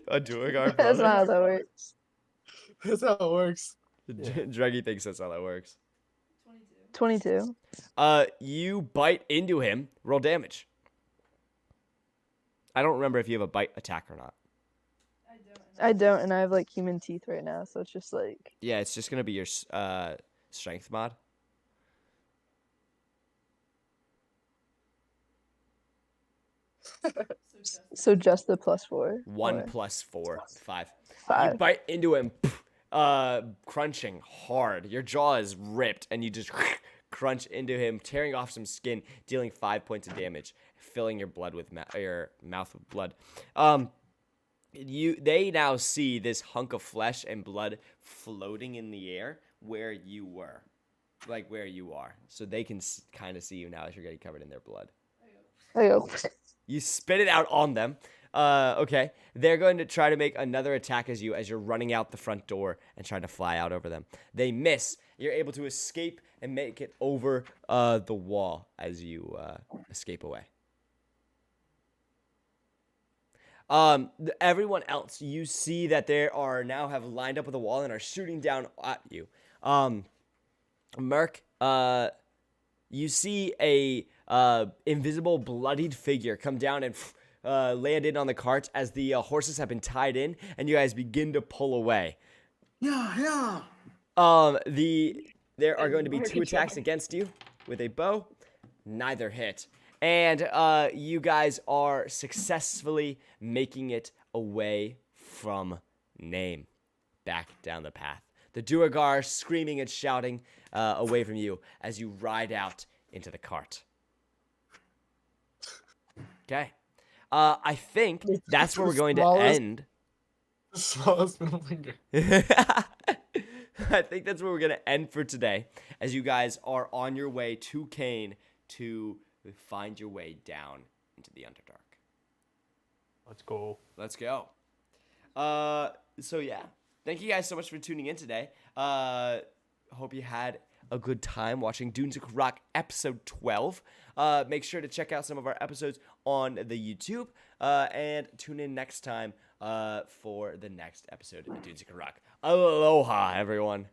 A Duergar That's brother. not how that works. That's how it works. Yeah. Druggy thinks that's how that works. 22. You bite into him. Roll damage. I don't remember if you have a bite attack or not. I don't, and I have like human teeth right now, so it's just like Yeah, it's just gonna be your strength mod. so just the +4. 1 or plus 4, 5. You 5. bite into him, crunching hard. Your jaw is ripped, and you just crunch into him, tearing off some skin, dealing 5 points of damage, filling your blood with your mouth with blood. They now see this hunk of flesh and blood floating in the air where you were, like where you are, so they can kind of see you now as you're getting covered in their blood. There you go. You spit it out on them. Okay. They're going to try to make another attack as you're running out the front door and trying to fly out over them. They miss. You're able to escape and make it over the wall as you escape away. Everyone else, you see that they are now have lined up with the wall and are shooting down at you. Merc, you see a invisible bloodied figure come down and land in on the cart as the horses have been tied in, and you guys begin to pull away. Yeah. There are going to be 2 attacks against you with a bow. Neither hit. And you guys are successfully making it away from Name, back down the path. The Duergar screaming and shouting away from you as you ride out into the cart. Okay. I think that's where we're going to end. The smallest middle finger. I think that's where we're going to end for today, as you guys are on your way to Kane to find your way down into the Underdark. Let's go. Let's go. So yeah, thank you guys so much for tuning in today. Hope you had a good time watching Dunes of Quiroq episode 12. Make sure to check out some of our episodes on the YouTube, and tune in next time for the next episode of Dunes of Quiroq. Aloha, everyone.